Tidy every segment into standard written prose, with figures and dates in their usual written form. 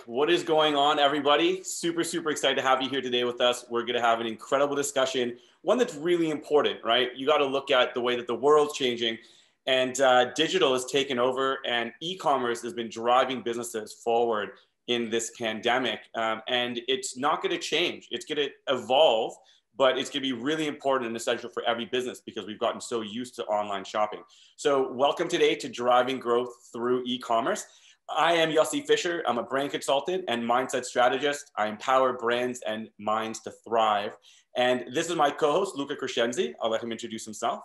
what is going on, everybody? Super excited to have you here today with us. We're going to have an incredible discussion, one that's really important, right? You got to look at the way that the world's changing, and digital has taken over, and e-commerce has been driving businesses forward in this pandemic, and it's not going to change. It's going to evolve, but it's going to be really important and essential for every business because we've gotten so used to online shopping. So welcome today to Driving Growth Through E-commerce. I am Yossi Fisher. I'm a brand consultant and mindset strategist. I empower brands and minds to thrive. And this is my co-host, Luca Crescenzi. I'll let him introduce himself.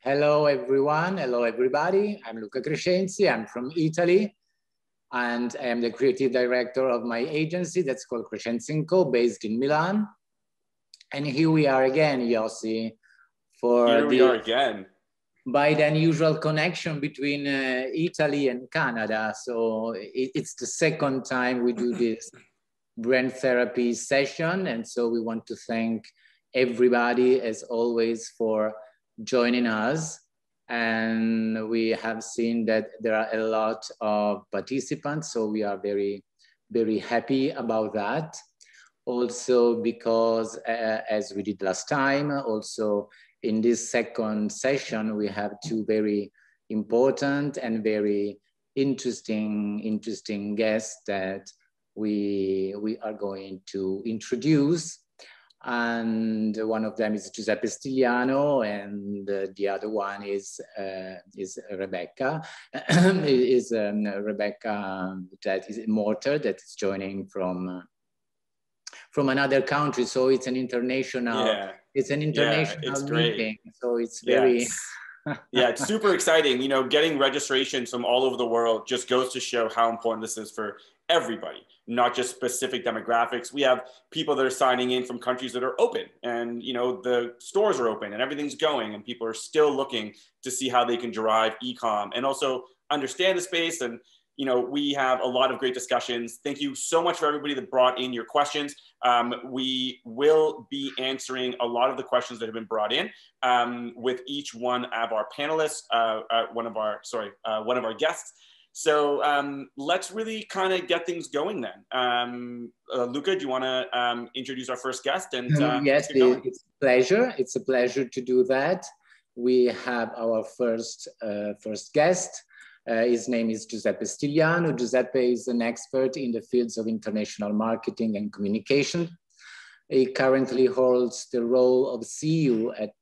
Hello, everyone. Hello, everybody. I'm Luca Crescenzi. I'm from Italy, and I am the creative director of my agency that's called Crescenzi & Co, based in Milan. And here we are again, Yossi, by the unusual connection between Italy and Canada. So it's the second time we do this brand therapy session. And so we want to thank everybody, as always, for joining us. And we have seen that there are a lot of participants. So we are very, very happy about that. Also because, as we did last time, also in this second session, we have two very important and very interesting guests that we are going to introduce. And one of them is Giuseppe Stigliano, and the other one is Rebecca. Rebecca, that is Morter, that is joining from another country. So it's an international. It's an international meeting, so it's very... Yeah, it's super exciting. You know, getting registrations from all over the world just goes to show how important this is for everybody, not just specific demographics. We have people that are signing in from countries that are open, and, you know, the stores are open and everything's going, and people are still looking to see how they can drive e-com and also understand the space. And you know, we have a lot of great discussions. Thank you so much for everybody that brought in your questions. We will be answering a lot of the questions that have been brought in with each one of our panelists, one of our guests. So let's really kind of get things going then. Luca, do you want to introduce our first guest? And yes, it's a pleasure. It's a pleasure to do that. We have our first guest. His name is Giuseppe Stigliano. Giuseppe is an expert in the fields of international marketing and communication. He currently holds the role of CEO at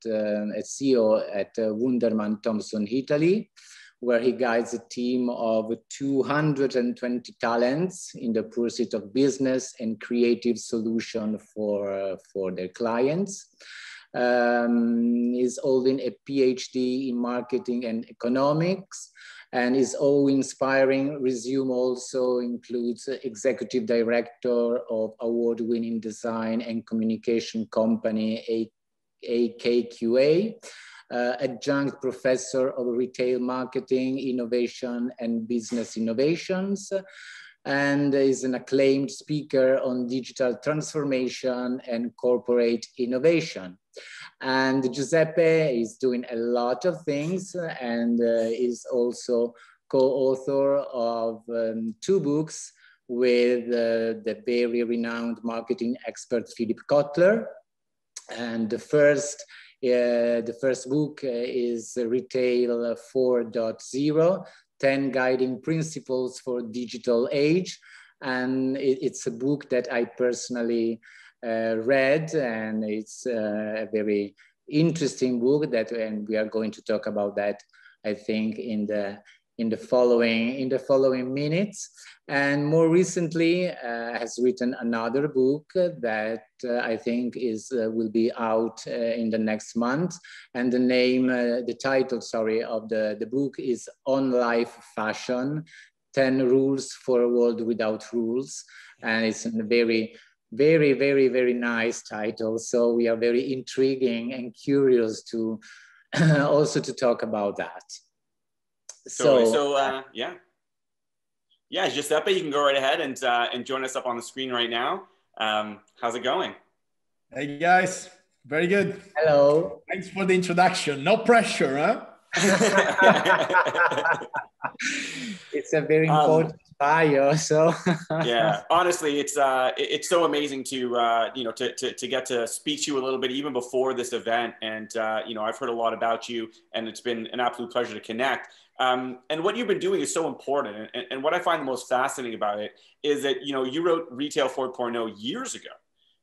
Wunderman, Thompson, Italy, where he guides a team of 220 talents in the pursuit of business and creative solution for their clients. He's holding a PhD in marketing and economics. And his awe-inspiring resume also includes executive director of award-winning design and communication company AKQA, adjunct professor of retail marketing, innovation and business innovations, and is an acclaimed speaker on digital transformation and corporate innovation. And Giuseppe is doing a lot of things and is also co-author of two books with the very renowned marketing expert Philip Kotler. And the first book is Retail 4.0, 10 Guiding Principles for Digital Age. And it's a book that I personally read, and it's a very interesting book and we are going to talk about that, I think, in the following minutes. And more recently has written another book that I think will be out in the next month, and the title of the book is On Life Fashion, 10 Rules for a World Without Rules. And it's a very nice title. So we are very intriguing and curious to also to talk about that. Yeah, Giuseppe, you can go right ahead and join us up on the screen right now. How's it going? Hey guys, very good. Hello. Thanks for the introduction. No pressure, huh? It's a very important bio. So yeah, honestly, it's so amazing to to get to speak to you a little bit even before this event, and I've heard a lot about you, and it's been an absolute pleasure to connect. And what you've been doing is so important, and what I find the most fascinating about it is that you wrote Retail 4.0 years ago,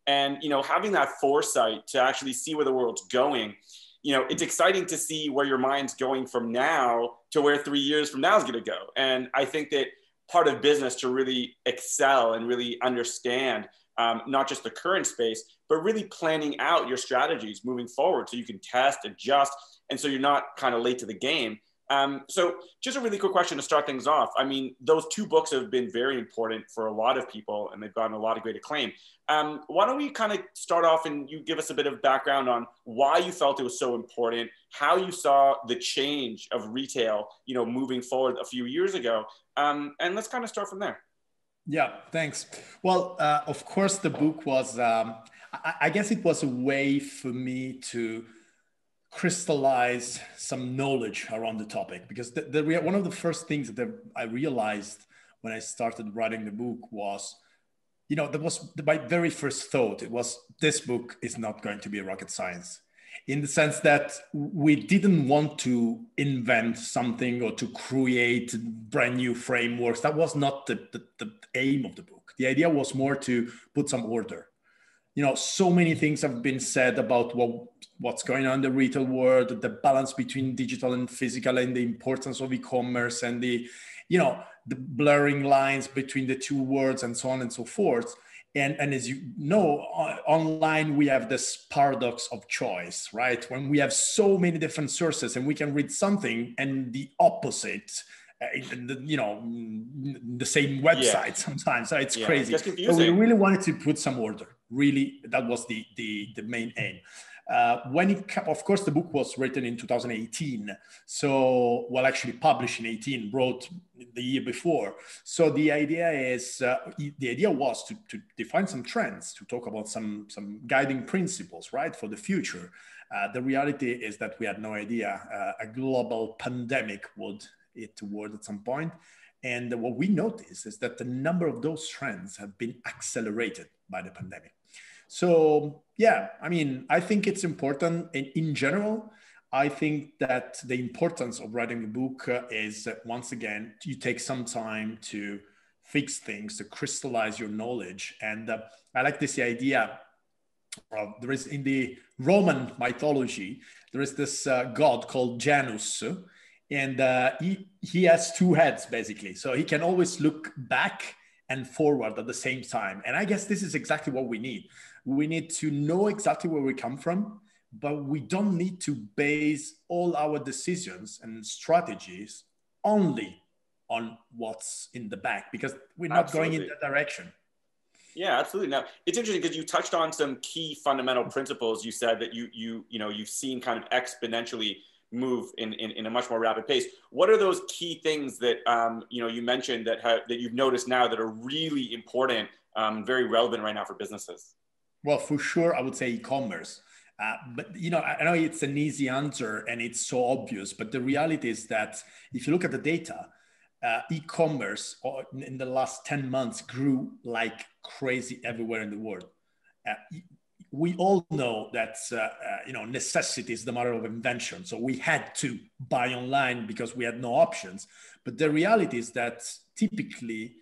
and having that foresight to actually see where the world's going. It's exciting to see where your mind's going from now to where 3 years from now is going to go, and I think that part of business to really excel and really understand not just the current space, but really planning out your strategies moving forward so you can test, adjust, and so you're not kind of late to the game. So just a really quick question to start things off. I mean, those two books have been very important for a lot of people, and they've gotten a lot of great acclaim. Why don't we kind of start off and you give us a bit of background on why you felt it was so important, how you saw the change of retail, moving forward a few years ago. And let's kind of start from there. Yeah, thanks. Well, of course, the book was, I guess it was a way for me to crystallize some knowledge around the topic, because one of the first things that I realized when I started writing the book was, that was my very first thought. It was, this book is not going to be a rocket science, in the sense that we didn't want to invent something or to create brand new frameworks. That was not the aim of the book. The idea was more to put some order. So many things have been said about what's going on in the retail world, the balance between digital and physical, and the importance of e-commerce, and the blurring lines between the two worlds, and so on and so forth. And as you know, online, we have this paradox of choice, right? When we have so many different sources and we can read something and the opposite, the same website sometimes. So it's crazy. It's confusing. So we really wanted to put some order. Really, that was the main aim. Of course, the book was written in 2018. So, actually published in 18, wrote the year before. So the idea was to define some trends, to talk about some guiding principles, right, for the future. The reality is that we had no idea a global pandemic would hit the world at some point. And what we noticed is that the number of those trends have been accelerated by the pandemic. So, I think it's important. And in general, I think that the importance of writing the book is, once again, you take some time to fix things, to crystallize your knowledge. And I like this idea. There is, in the Roman mythology, there is this god called Janus, and he has two heads, basically. So he can always look back and forward at the same time. And I guess this is exactly what we need. We need to know exactly where we come from, but we don't need to base all our decisions and strategies only on what's in the back, because we're not going in that direction. Yeah, absolutely. Now, it's interesting because you touched on some key fundamental principles. You said that you've seen kind of exponentially move in a much more rapid pace. What are those key things that you mentioned that you've noticed now that are really important, very relevant right now for businesses? Well, for sure, I would say e-commerce. But I know it's an easy answer and it's so obvious, but the reality is that if you look at the data, e-commerce in the last 10 months grew like crazy everywhere in the world. We all know that necessity is the mother of invention. So we had to buy online because we had no options. But the reality is that typically,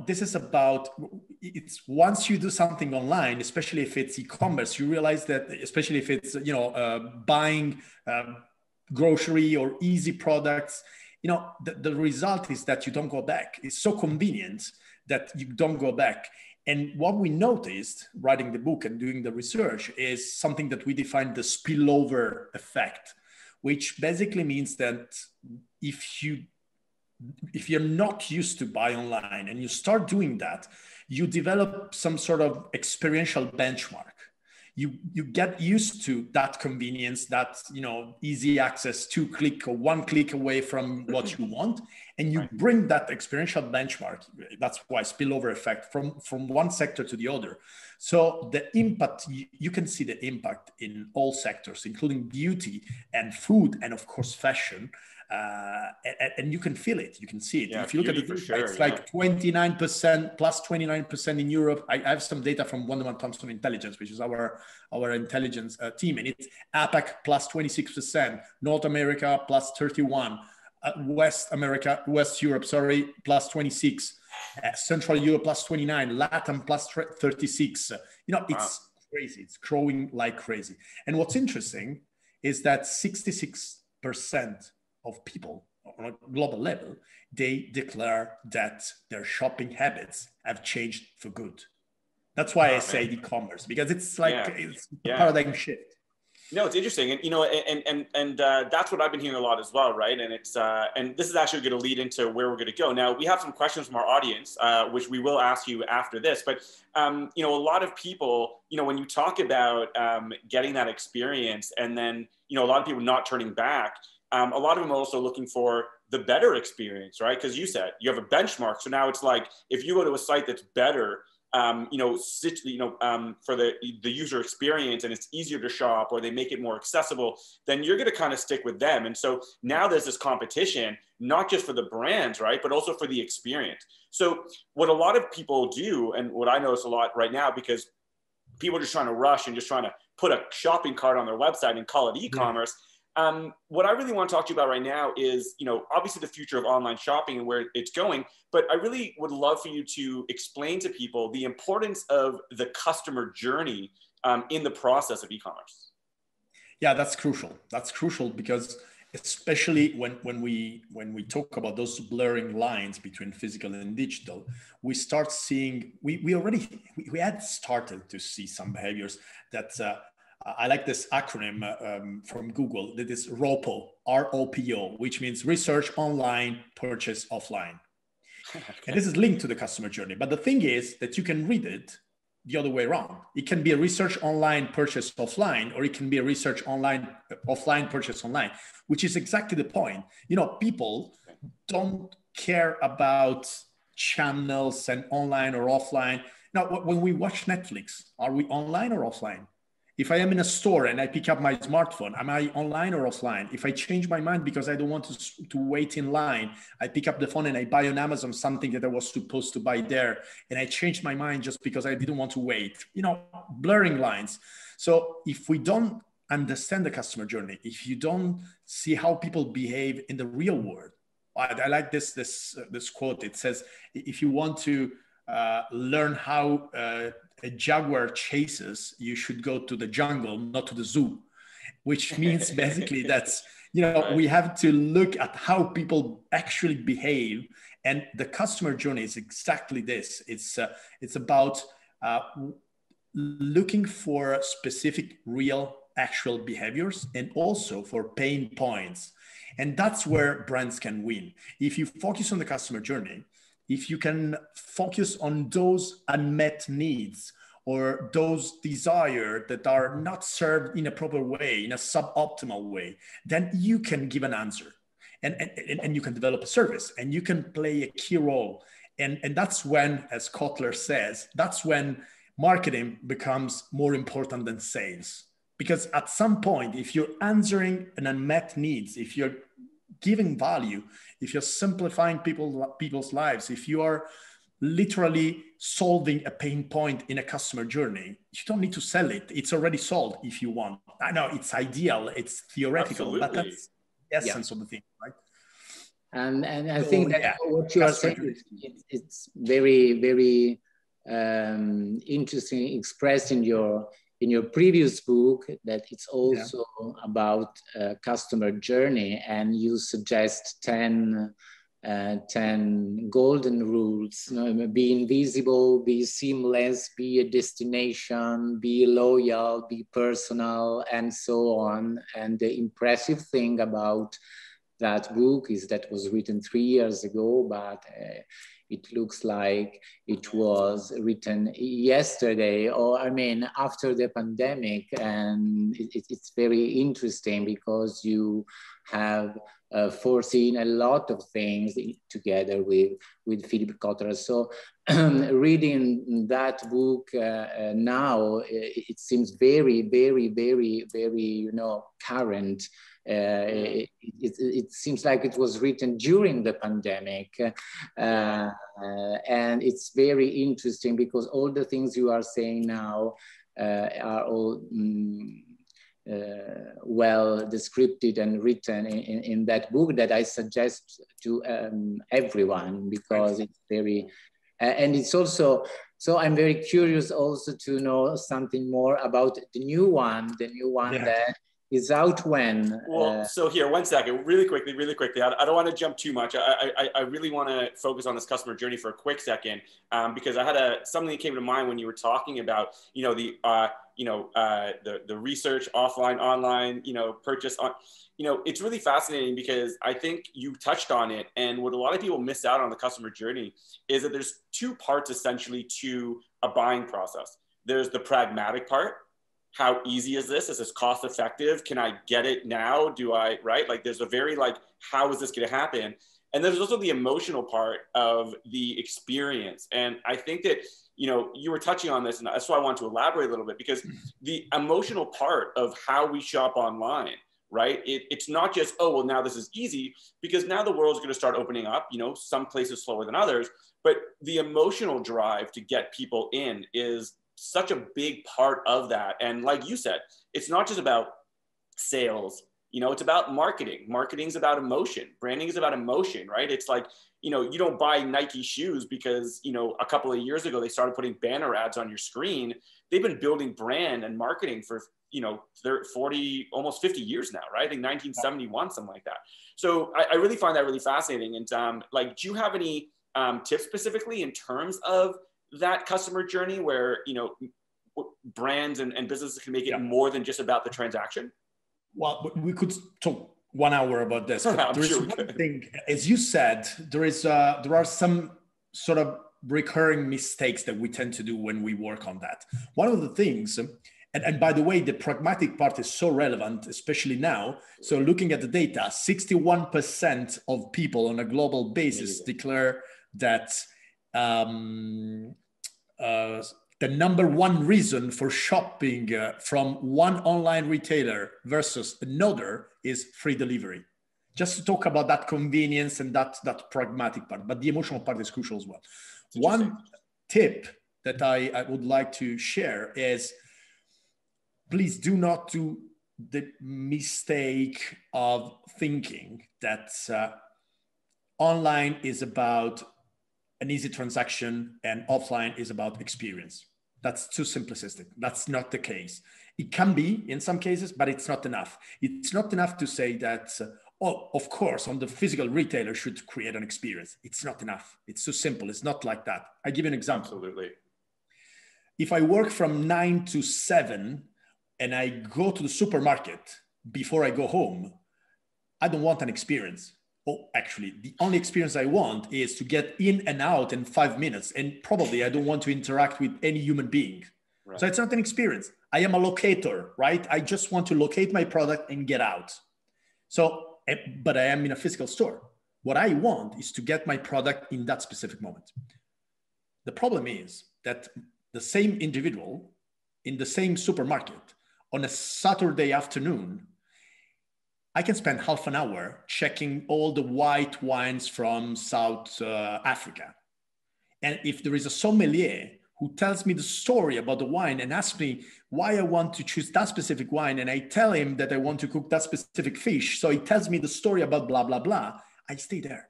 this is about, it's once you do something online, especially if it's e-commerce, you realize that, especially if it's, buying grocery or easy products, the result is that you don't go back. It's so convenient that you don't go back. And what we noticed writing the book and doing the research is something that we defined the spillover effect, which basically means that if you're not used to buy online and you start doing that, you develop some sort of experiential benchmark. You get used to that convenience, that easy access, 2 click or 1 click away from what you want, and you bring that experiential benchmark. That's why spillover effect from one sector to the other. So the impact, you can see the impact in all sectors, including beauty and food, and of course, fashion. And you can feel it, you can see it. If you look at the data, it's like 29%, plus 29% in Europe. I have some data from Wunderman Thompson Intelligence, which is our intelligence team, and it's APAC plus 26%, North America plus 31%, West Europe, sorry, plus 26%, Central Europe plus 29%, Latin plus 36%. It's crazy. It's growing like crazy. And what's interesting is that 66% of people on a global level, they declare that their shopping habits have changed for good. That's why I say e-commerce, because it's like it's a paradigm shift. No, it's interesting, and that's what I've been hearing a lot as well, right? And it's and this is actually going to lead into where we're going to go. Now, we have some questions from our audience, which we will ask you after this. But a lot of people, when you talk about getting that experience, and then a lot of people not turning back, a lot of them are also looking for the better experience, right? Because you said you have a benchmark, so now it's like if you go to a site that's better, for the user experience, and it's easier to shop, or they make it more accessible, then you're going to kind of stick with them. And so now there's this competition, not just for the brands, right, but also for the experience. So what a lot of people do, and what I notice a lot right now, because people are just trying to rush and just trying to put a shopping cart on their website and call it e-commerce. What I really want to talk to you about right now is, obviously the future of online shopping and where it's going, but I really would love for you to explain to people the importance of the customer journey in the process of e-commerce. Yeah, that's crucial. That's crucial because especially when we talk about those blurring lines between physical and digital, we start seeing, we had started to see some behaviors that, I like this acronym from Google, that is ROPO, R-O-P-O, which means research online, purchase offline. Okay. And this is linked to the customer journey. But the thing is that you can read it the other way around. It can be a research online, purchase offline, or it can be a research online, offline, purchase online, which is exactly the point. People don't care about channels and online or offline. Now, when we watch Netflix, are we online or offline? If I am in a store and I pick up my smartphone, am I online or offline? If I change my mind because I don't want to wait in line, I pick up the phone and I buy on Amazon something that I was supposed to buy there, and I changed my mind just because I didn't want to wait. Blurring lines. So if we don't understand the customer journey, if you don't see how people behave in the real world, I like this quote. It says, if you want to learn how a jaguar chases, you should go to the jungle, not to the zoo, which means basically that's, we have to look at how people actually behave. And the customer journey is exactly this. It's about looking for specific, real, actual behaviors, and also for pain points. And that's where brands can win. If you focus on the customer journey, if you can focus on those unmet needs or those desires that are not served in a proper way, in a suboptimal way, then you can give an answer, and you can develop a service, and you can play a key role. And that's when, as Kotler says, that's when marketing becomes more important than sales. Because at some point, if you're answering an unmet needs, if you're giving value, if you're simplifying people's lives, if you are literally solving a pain point in a customer journey, you don't need to sell it. It's already sold if you want. I know it's ideal, it's theoretical, but that's the essence of the thing, right? And I think that what you are saying, it's very, very interesting, expressed in your previous book, that it's also about customer journey, and you suggest 10 golden rules. Be invisible, be seamless, be a destination, be loyal, be personal, and so on. And the impressive thing about that book is that was written 3 years ago, but it looks like it was written yesterday, or I mean, after the pandemic. And it's very interesting because you have foreseen a lot of things together with Philip Kotler. So reading that book now, it seems very, very, very, very, you know, current. It seems like it was written during the pandemic. And it's very interesting because all the things you are saying now are all well described and written in that book that I suggest to everyone, because it's very, and it's also, so I'm very curious also to know something more about the new one that is out when? Well, so here, 1 second, really quickly. I don't want to jump too much. I really want to focus on this customer journey for a quick second, because I had something that came to mind when you were talking about, you know, the research offline, online, you know, purchase on, you know, it's really fascinating because I think you touched on it. And what a lot of people miss out on the customer journey is that there's two parts essentially to a buying process. There's the pragmatic part. How easy is this? Is this cost effective? Can I get it now? Do I, right? Like there's a very like, how is this going to happen? And there's also the emotional part of the experience. And I think that, you know, you were touching on this, and that's why I want to elaborate a little bit, because the emotional part of how we shop online, right? It's not just, oh, well, now this is easy, because now the world's going to start opening up, you know, some places slower than others, but the emotional drive to get people in is such a big part of that. And like you said, it's not just about sales, you know, it's about marketing. Marketing's about emotion. Branding is about emotion, right? It's like, you know, you don't buy Nike shoes because, you know, a couple of years ago, they started putting banner ads on your screen. They've been building brand and marketing for, you know, 40, almost 50 years now, right? I think 1971, something like that. So I really find that really fascinating. And like, do you have any tips specifically in terms of that customer journey where, you know, brands and businesses can make it more than just about the transaction? Well, we could talk 1 hour about this. But there is one thing, as you said, there are some sort of recurring mistakes that we tend to do when we work on that. One of the things, and by the way, the pragmatic part is so relevant, especially now. So looking at the data, 61% of people on a global basis declare that the number one reason for shopping from one online retailer versus another is free delivery. Just to talk about that convenience and that pragmatic part, but the emotional part is crucial as well. One tip that I would like to share is, please do not do the mistake of thinking that online is about an easy transaction and offline is about experience. That's too simplistic. That's not the case. It can be in some cases, but it's not enough. It's not enough to say that, oh, of course, on the physical retailer should create an experience. It's not enough. It's too simple. It's not like that. I give you an example. Absolutely. If I work from 9 to 7 and I go to the supermarket before I go home, I don't want an experience. Oh, actually, the only experience I want is to get in and out in 5 minutes. And probably I don't want to interact with any human being. Right. So it's not an experience. I am a locator, right? I just want to locate my product and get out. So, but I am in a physical store. What I want is to get my product in that specific moment. The problem is that the same individual in the same supermarket on a Saturday afternoon, I can spend half an hour checking all the white wines from South Africa. And if there is a sommelier who tells me the story about the wine and asks me why I want to choose that specific wine, and I tell him that I want to cook that specific fish, so he tells me the story about blah, blah, blah, I stay there.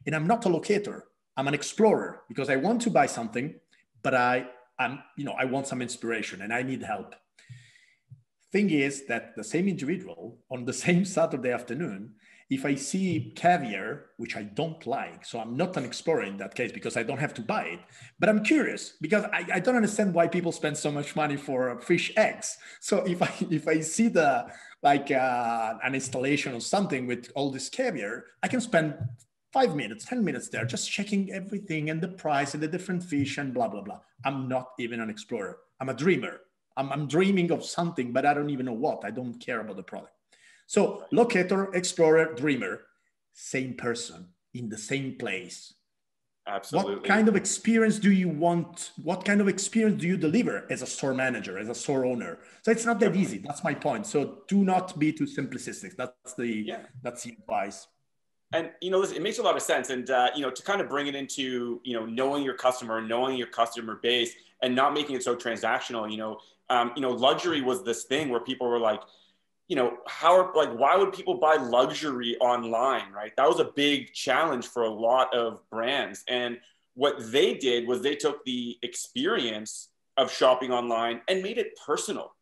And I'm not a locator. I'm an explorer because I want to buy something, but I want some inspiration and I need help. Thing is that the same individual on the same Saturday afternoon, if I see caviar, which I don't like, so I'm not an explorer in that case because I don't have to buy it, but I'm curious because I don't understand why people spend so much money for fish eggs. So if I see the like an installation or something with all this caviar, I can spend 5 minutes, 10 minutes there, just checking everything and the price and the different fish and blah, blah, blah. I'm not even an explorer. I'm a dreamer. I'm dreaming of something, but I don't even know what. I don't care about the product. So locator, explorer, dreamer, same person in the same place. Absolutely. What kind of experience do you want? What kind of experience do you deliver as a store manager, as a store owner? So it's not that easy. That's my point. So do not be too simplistic. That's the advice. And, listen, it makes a lot of sense. And, to kind of bring it into, knowing your customer, knowing your customer base and not making it so transactional, luxury was this thing where people were like, why would people buy luxury online, right? That was a big challenge for a lot of brands. And what they did was they took the experience of shopping online and made it personal.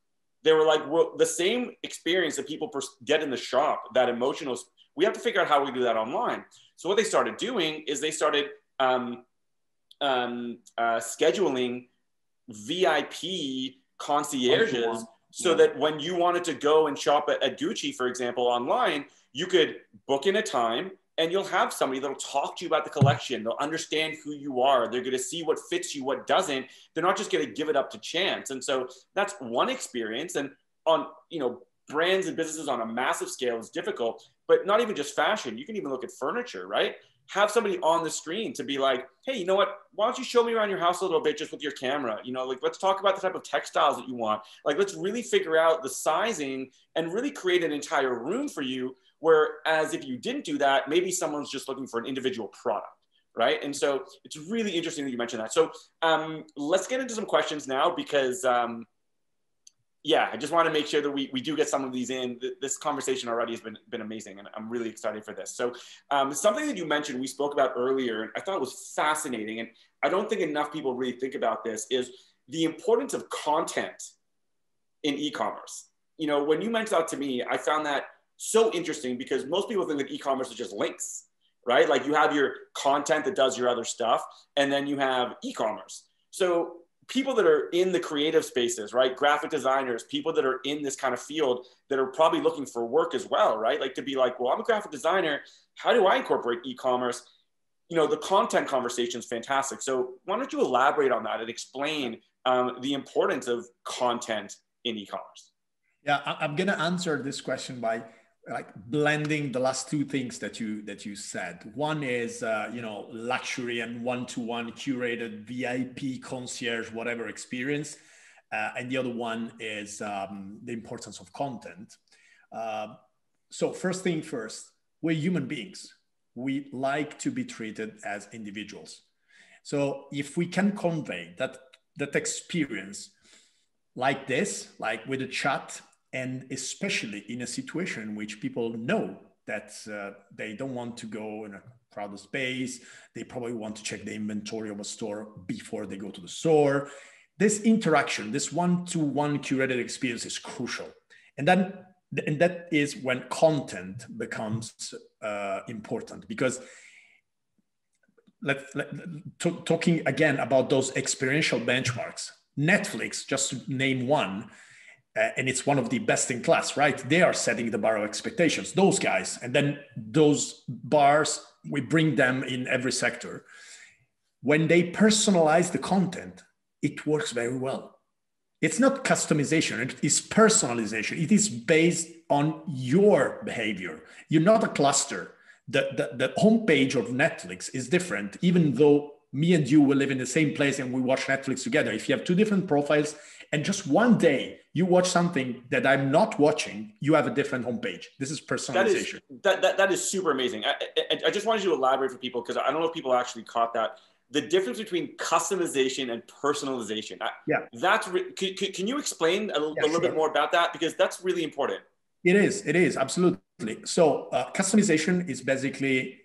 They were like, well, the same experience that people get in the shop, that emotional, we have to figure out how we do that online. So what they started doing is they started scheduling VIP concierges so that when you wanted to go and shop at Gucci, for example, online, you could book in a time and you'll have somebody that'll talk to you about the collection. They'll understand who you are. They're going to see what fits you, what doesn't. They're not just going to give it up to chance. And so that's one experience. And on, brands and businesses on a massive scale is difficult, but not even just fashion. You can even look at furniture, right? Have somebody on the screen to be like, hey, you know what? Why don't you show me around your house a little bit just with your camera? Let's talk about the type of textiles that you want. Let's really figure out the sizing and really create an entire room for you. Whereas if you didn't do that, maybe someone's just looking for an individual product, right? And so it's really interesting that you mentioned that. So let's get into some questions now because I just want to make sure that we do get some of these in. This conversation already has been amazing, and I'm really excited for this. So something that you mentioned, we spoke about earlier, and I thought it was fascinating, and I don't think enough people really think about this, is the importance of content in e-commerce. When you mentioned that to me, I found that so interesting because most people think that e-commerce is just links, right? Like you have your content that does your other stuff, and then you have e-commerce. So people that are in the creative spaces, right? Graphic designers, people that are in this kind of field that are probably looking for work as well, right? Like to be like, well, I'm a graphic designer. How do I incorporate e-commerce? The content conversation is fantastic. So why don't you elaborate on that and explain the importance of content in e-commerce? Yeah, I'm going to answer this question by blending the last two things that you said. One is luxury and one-to-one curated VIP concierge whatever experience, and the other one is the importance of content. So first thing first, we're human beings. We like to be treated as individuals. So if we can convey that experience like this, like with a chat, and especially in a situation in which people know that they don't want to go in a crowded space, they probably want to check the inventory of a store before they go to the store. This interaction, this one-to-one curated experience is crucial. And that is when content becomes important, because talking again about those experiential benchmarks, Netflix, just to name one, and it's one of the best in class, right? They are setting the bar of expectations, those guys. And then those bars, we bring them in every sector. When they personalize the content, it works very well. It's not customization, it is personalization. It is based on your behavior. You're not a cluster. The homepage of Netflix is different, even though me and you will live in the same place and we watch Netflix together. If you have two different profiles and just one day you watch something that I'm not watching, you have a different homepage. This is personalization. That is super amazing. I just wanted you to elaborate for people, because I don't know if people actually caught that. The difference between customization and personalization. Can you explain a little bit more about that? Because that's really important. It is, absolutely. So customization is basically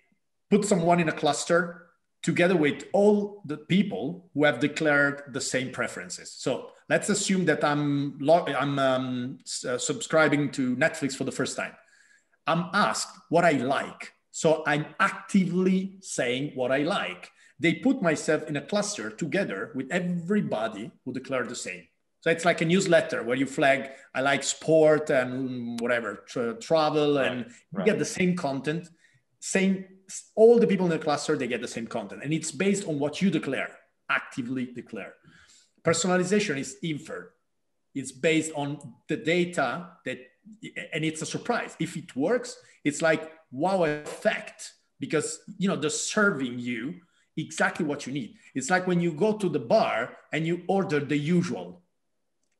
put someone in a cluster together with all the people who have declared the same preferences. So let's assume that I'm subscribing to Netflix for the first time. I'm asked what I like. So I'm actively saying what I like. They put myself in a cluster together with everybody who declared the same. So it's like a newsletter where you flag, I like sport and whatever, travel, and you get the same content, all the people in the cluster, they get the same content. And it's based on what you declare, actively declare. Personalization is inferred. It's based on the data and it's a surprise. If it works, it's like wow effect, because they're serving you exactly what you need. It's like when you go to the bar and you order the usual.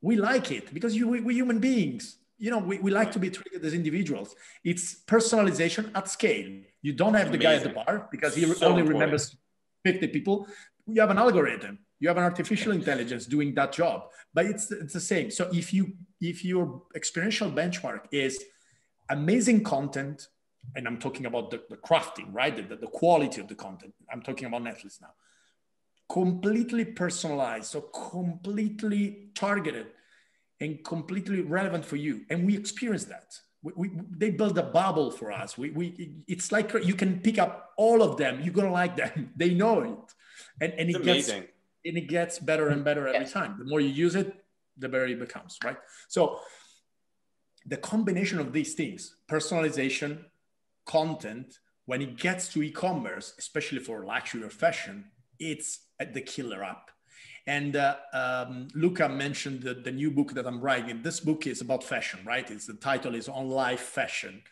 We like it because we're human beings. We like to be treated as individuals. It's personalization at scale. You don't have the guy at the bar because he only remembers 50 people. You have an algorithm. You have an artificial intelligence doing that job, but it's the same. So if your experiential benchmark is amazing content, and I'm talking about the crafting, right? The quality of the content. I'm talking about Netflix now. Completely personalized, so completely targeted and completely relevant for you. And we experience that. They build a bubble for us. It's like you can pick up all of them. You're gonna like them. They know it, and it's amazing. It gets better and better every time. The more you use it, the better it becomes, right? So the combination of these things, personalization, content, when it gets to e-commerce, especially for luxury or fashion, it's the killer app. And Luca mentioned the new book that I'm writing. This book is about fashion, right? The title is On Life Fashion.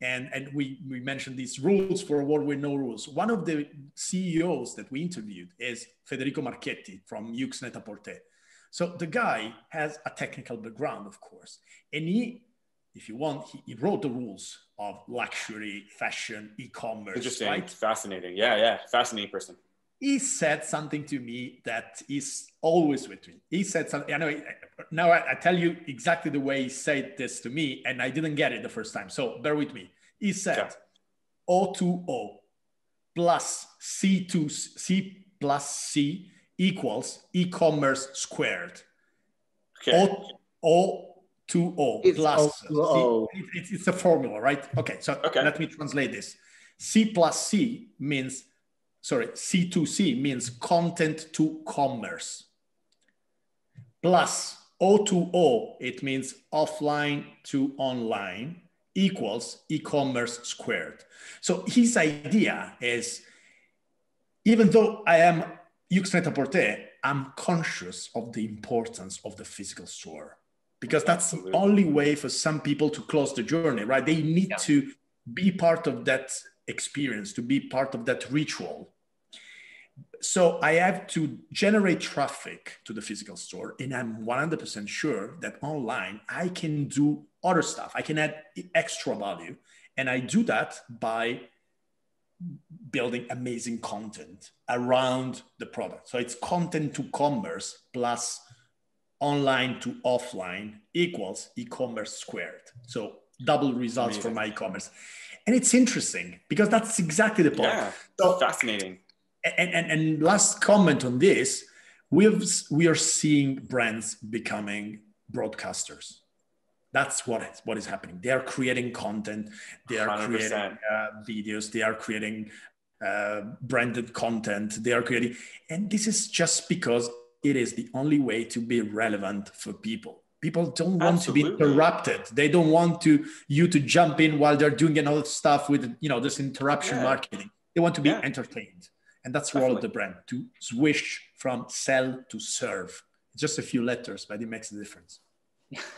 And we mentioned these rules for a world with no rules. One of the CEOs that we interviewed is Federico Marchetti from Yux Net-a-Porter. So the guy has a technical background, of course. And if you want, he wrote the rules of luxury, fashion, e-commerce. Interesting, right? Fascinating. Yeah, fascinating person. He said something to me that is always with me. He said something, now I tell you exactly the way he said this to me, and I didn't get it the first time, so bear with me. He said, O2O plus C plus C equals e-commerce squared. Okay. O2O plus O2O. It's a formula, right? Okay, so let me translate this. C plus C means, C2C means content to commerce. Plus O2O, it means offline to online, equals e-commerce squared. So his idea is, even though I am Yux Net-a-Porter, I'm conscious of the importance of the physical store, because that's the only way for some people to close the journey, right? They need to be part of that experience, to be part of that ritual. So I have to generate traffic to the physical store, and I'm 100% sure that online I can do other stuff. I can add extra value, and I do that by building amazing content around the product. So it's content to commerce plus online to offline equals e-commerce squared. So double results for my e-commerce. And it's interesting because that's exactly the point. Yeah, so fascinating. And last comment on this, we are seeing brands becoming broadcasters. That's what is happening. They are creating content. They are 100%. Creating videos. They are creating branded content. They are creating, and this is just because it is the only way to be relevant for people. People don't want to be interrupted. They don't want you to jump in while they're doing another stuff with this interruption marketing. They want to be entertained. And that's the role of the brand, to switch from sell to serve. It's just a few letters, but it makes a difference.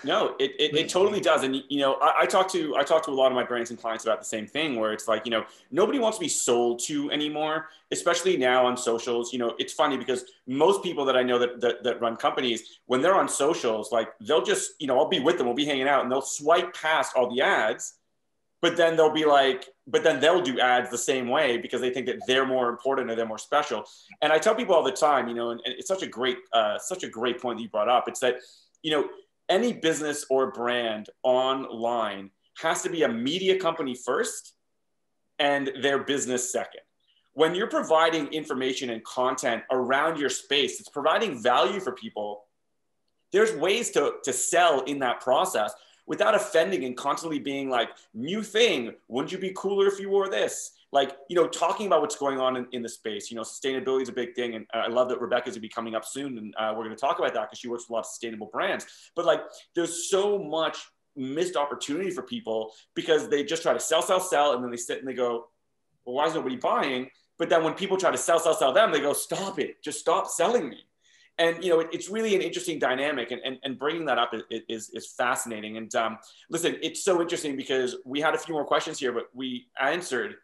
No, it totally does. And, I talk to a lot of my brands and clients about the same thing, where it's like, nobody wants to be sold to anymore, especially now on socials. It's funny because most people that I know that run companies, when they're on socials, like they'll just, I'll be with them, we'll be hanging out, and they'll swipe past all the ads. But then they'll be like, they'll do ads the same way because they think that they're more important or they're more special. And I tell people all the time, and it's such a great point that you brought up. It's that, any business or brand online has to be a media company first and their business second. When you're providing information and content around your space, it's providing value for people. There's ways to sell in that process. without offending and constantly being like, new thing, wouldn't you be cooler if you wore this? Like, you know, talking about what's going on in the space. You know, sustainability is a big thing. And I love that Rebecca's going to be coming up soon. And we're going to talk about that because she works with a lot of sustainable brands. But like, there's so much missed opportunity for people because they just try to sell. And then they sit and they go, well, why is nobody buying? But then when people try to sell them, they go, stop it. Just stop selling me. And, you know, it's really an interesting dynamic, and bringing that up is fascinating. And listen, it's so interesting because we had a few more questions here, but we answered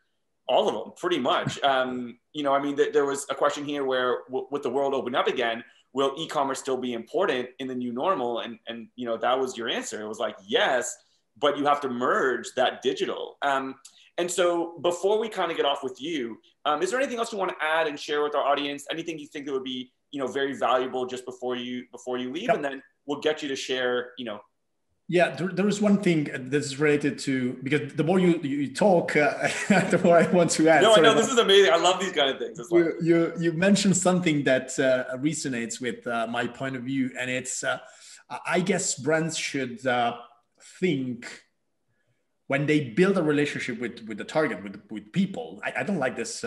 all of them pretty much. You know, I mean, there was a question here where with the world opening up again, will e-commerce still be important in the new normal? And you know, that was your answer. It was like, yes, but you have to merge that digital. And so before we kind of get off with you, is there anything else you want to add and share with our audience? Anything you think that would be, you know, very valuable just before you leave? Yep. And then we'll get you to share, you know. Yeah, there is one thing that's related to, because the more you talk, the more I want to add. No, I know, this is amazing. I love these kind of things. You mentioned something that resonates with my point of view, and it's, I guess brands should think when they build a relationship with the target, with people. I don't like this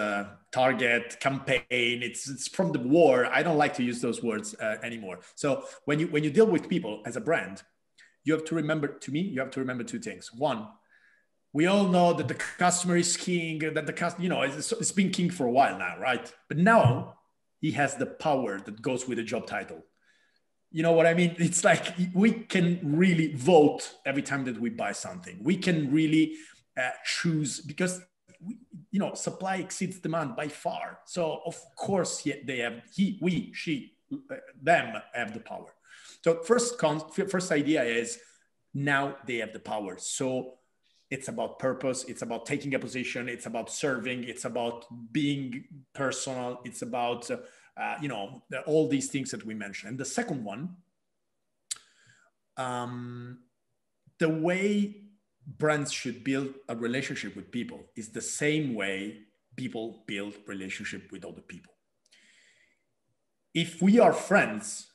target campaign. It's from the war. I don't like to use those words anymore. So when you deal with people as a brand, you have to remember, you have to remember two things. One, we all know that the customer is king, that the customer, you know, it's been king for a while now, right? But now he has the power that goes with the job title. You know what I mean? It's like we can really vote every time that we buy something. We can really choose, because you know, supply exceeds demand by far. So of course they have, them have the power. So first idea is now they have the power. So it's about purpose. It's about taking a position. It's about serving. It's about being personal. It's about, you know, all these things that we mentioned. And the second one, the way brands should build a relationship with people is the same way people build relationship with other people. If we are friends,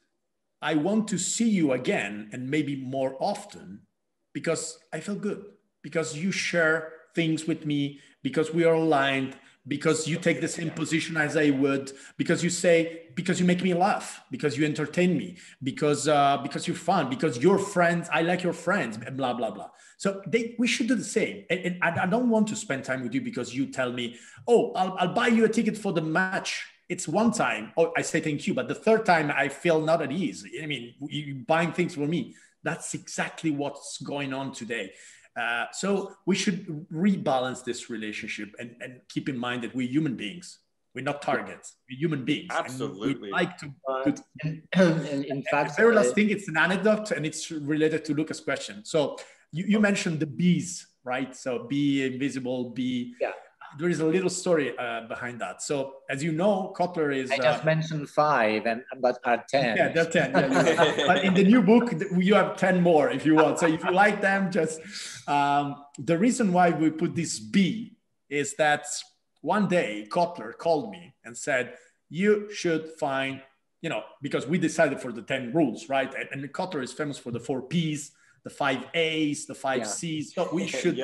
I want to see you again, and maybe more often, because I feel good, because you share things with me, because we are aligned, because you take the same position as I would, because you make me laugh, because you entertain me, because you're fun, because you're friends, I like your friends, blah, blah, blah. So we should do the same. And I don't want to spend time with you because you tell me, oh, I'll buy you a ticket for the match. It's one time, oh, I say thank you, but the third time I feel not at ease. I mean, you're buying things for me. That's exactly what's going on today. So we should rebalance this relationship and keep in mind that we're human beings. We're not targets. We're human beings. Absolutely. We like to. In fact, the very last thing, it's an anecdote, and it's related to Luca's question. So you mentioned the bees, right? So be invisible, be. Yeah. There is a little story behind that. So as you know, Kotler is... I just mentioned 5, but are 10. Yeah, they're 10. Yeah, but in the new book, you have 10 more if you want. So if you like them, just... the reason why we put this B is that one day Kotler called me and said, you should find, you know, because we decided for the 10 rules, right? And Kotler is famous for the 4 Ps, the 5 A's, the 5 C's. So we should,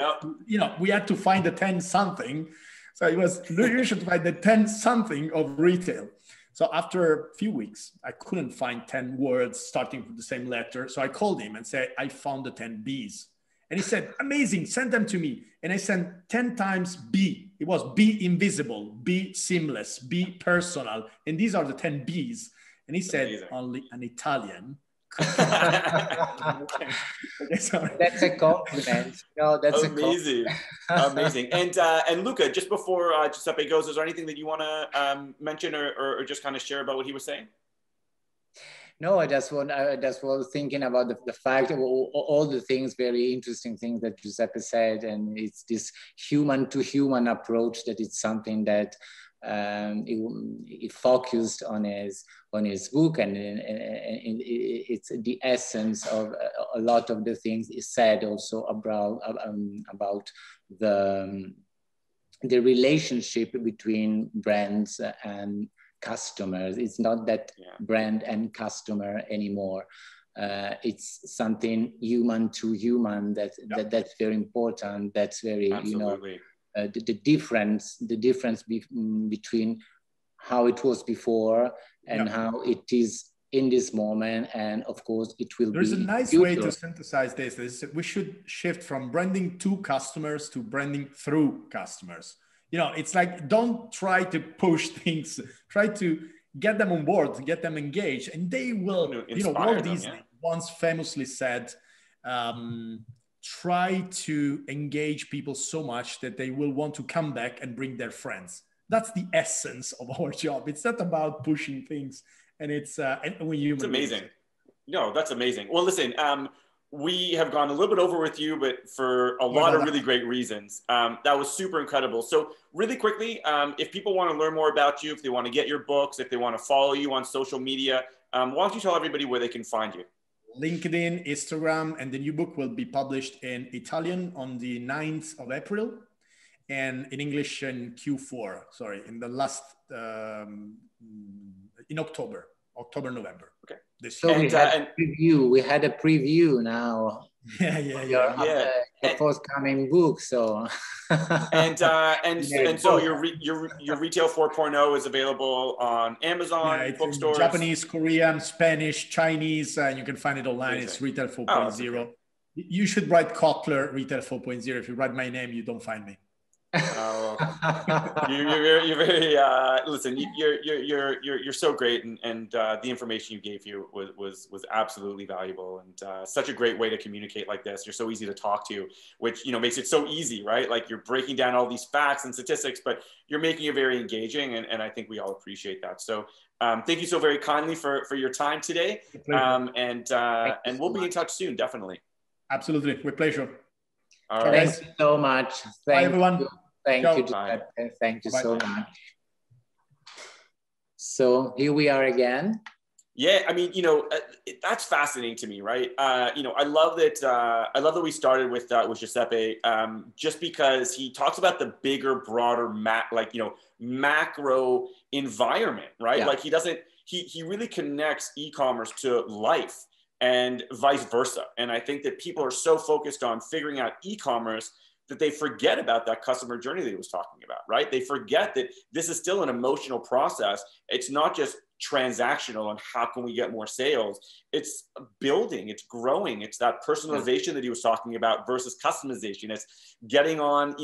you know, we had to find the 10 something. So it was, you should find the 10 something of retail. So after a few weeks, I couldn't find 10 words starting with the same letter. So I called him and said, I found the 10 B's. And he said, amazing, send them to me. And I sent 10 times B. It was be invisible, be seamless, be personal. And these are the 10 B's. And he said, amazing. Only an Italian. Okay, that's a compliment. No, that's amazing. Amazing. And Luca, just before Giuseppe goes, is there anything that you want to mention or just kind of share about what he was saying? No, I just was thinking about the fact of all the things, very interesting things that Giuseppe said, and it's this human to human approach that it's something that he focused on his book, and it's the essence of a lot of the things he said also about the relationship between brands and customers. It's not that brand and customer anymore. it's something human to human. That's very important. That's very, Absolutely. The difference between how it was before and how it is in this moment, and of course it will There's be a nice future. way to synthesize this. We should shift from branding to customers to branding through customers. It's like, don't try to push things, try to get them on board, get them engaged, and they will, Walt Disney once famously said, try to engage people so much that they will want to come back and bring their friends. That's the essence of our job. It's not about pushing things, and it's amazing. No, that's amazing. Well, listen, we have gone a little bit over with you, but for a lot of really great reasons. That was super incredible. So really quickly, if people want to learn more about you, if they want to get your books, if they want to follow you on social media, why don't you tell everybody where they can find you? LinkedIn, Instagram, and the new book will be published in Italian on the 9th of April. And in English in Q4, in the last, in October, November. Okay. So we had a preview now. Yeah. The forthcoming book. So. and so your Retail 4.0 is available on Amazon, bookstores. Japanese, Korean, Spanish, Chinese, and you can find it online. It's Retail 4.0. Okay. You should write Kotler Retail 4.0. If you write my name, you don't find me. You're very listen. You're so great, and the information you gave was absolutely valuable, and such a great way to communicate like this. You're so easy to talk to, which makes it so easy, right? Like, you're breaking down all these facts and statistics, but you're making it very engaging, and I think we all appreciate that. So thank you so very kindly for your time today, and we'll be in touch soon, definitely. Absolutely, with pleasure. All right. Thank you so much. Bye, everyone. Thank you, Giuseppe. Thank you so much. So here we are again. Yeah, I mean, that's fascinating to me, right? I love that we started with Giuseppe, just because he talks about the bigger, broader, macro environment, right? Yeah. Like, he really connects e-commerce to life and vice versa. And I think that people are so focused on figuring out e-commerce that they forget about that customer journey that he was talking about, right? They forget that this is still an emotional process. It's not just transactional and how can we get more sales. It's building, it's growing. It's that personalization that he was talking about versus customization. It's getting on,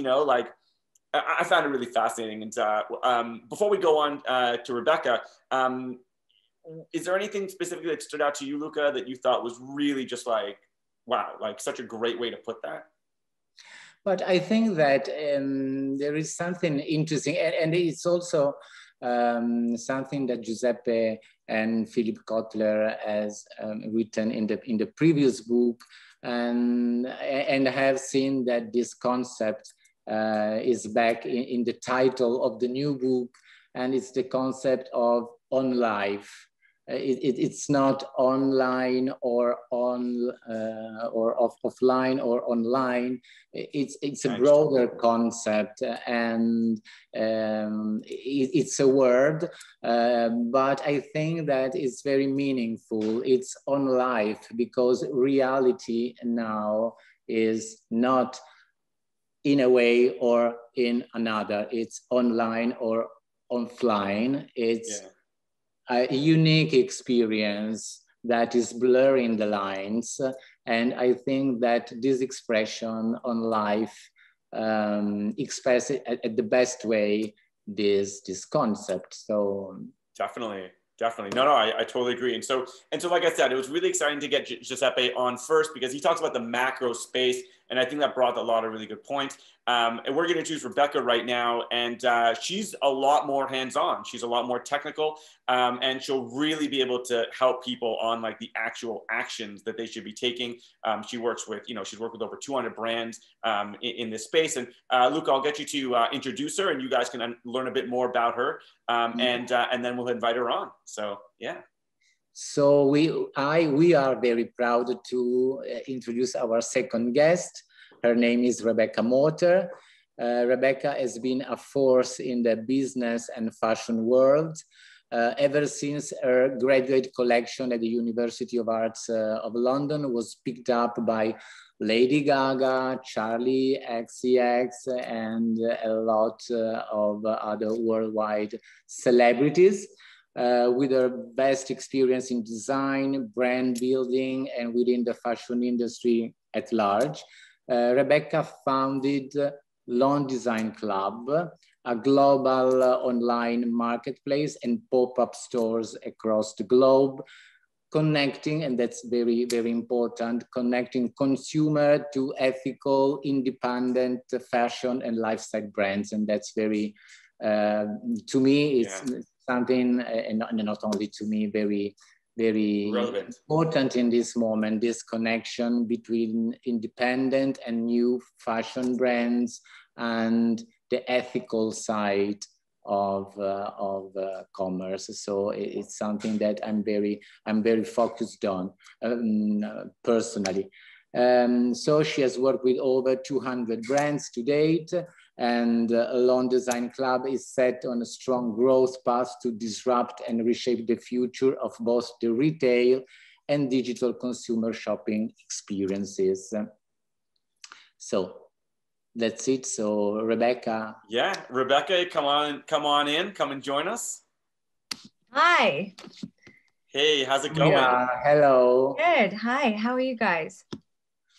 I found it really fascinating. And before we go on to Rebecca, is there anything specifically that stood out to you, Luca, that you thought was really just like, wow, like such a great way to put that? But I think that there is something interesting, and it's also something that Giuseppe and Philip Kotler has written in the previous book, and have seen that this concept is back in the title of the new book, and it's the concept of on life. It's not online or offline or online. It's a broader concept, and it's a word, but I think that it's very meaningful. It's on life, because reality now is not in a way or in another. It's online or offline. It's a unique experience that is blurring the lines. And I think that this expression on life expresses at the best way this concept. So definitely. No, I totally agree. And so, like I said, it was really exciting to get Giuseppe on first, because he talks about the macro space, and I think that brought a lot of really good points. And we're going to choose Rebecca right now, and she's a lot more hands-on. She's a lot more technical, and she'll really be able to help people on like the actual actions that they should be taking. She works with, she's worked with over 200 brands in this space. And Luca, I'll get you to introduce her, and you guys can learn a bit more about her, and then we'll invite her on. So yeah. So we are very proud to introduce our second guest. Her name is Rebecca Morter. Rebecca has been a force in the business and fashion world. ever since her graduate collection at the University of Arts of London was picked up by Lady Gaga, Charlie XCX, and a lot of other worldwide celebrities. With her vast experience in design, brand building, and within the fashion industry at large, Rebecca founded Lawn Design Club, a global online marketplace and pop-up stores across the globe, connecting, and that's very, very important, connecting consumer to ethical, independent fashion and lifestyle brands. And that's very, to me, it's something, and not only to me, very, very relevant, important in this moment, this connection between independent and new fashion brands and the ethical side of commerce. So it's something that I'm very focused on personally. So she has worked with over 200 brands to date, and Lawn Design Club is set on a strong growth path to disrupt and reshape the future of both the retail and digital consumer shopping experiences. So that's it. So Rebecca. Yeah, Rebecca, come on in, come and join us. Hi. Hey, how's it going? Yeah, hello. Good. Hi, how are you guys?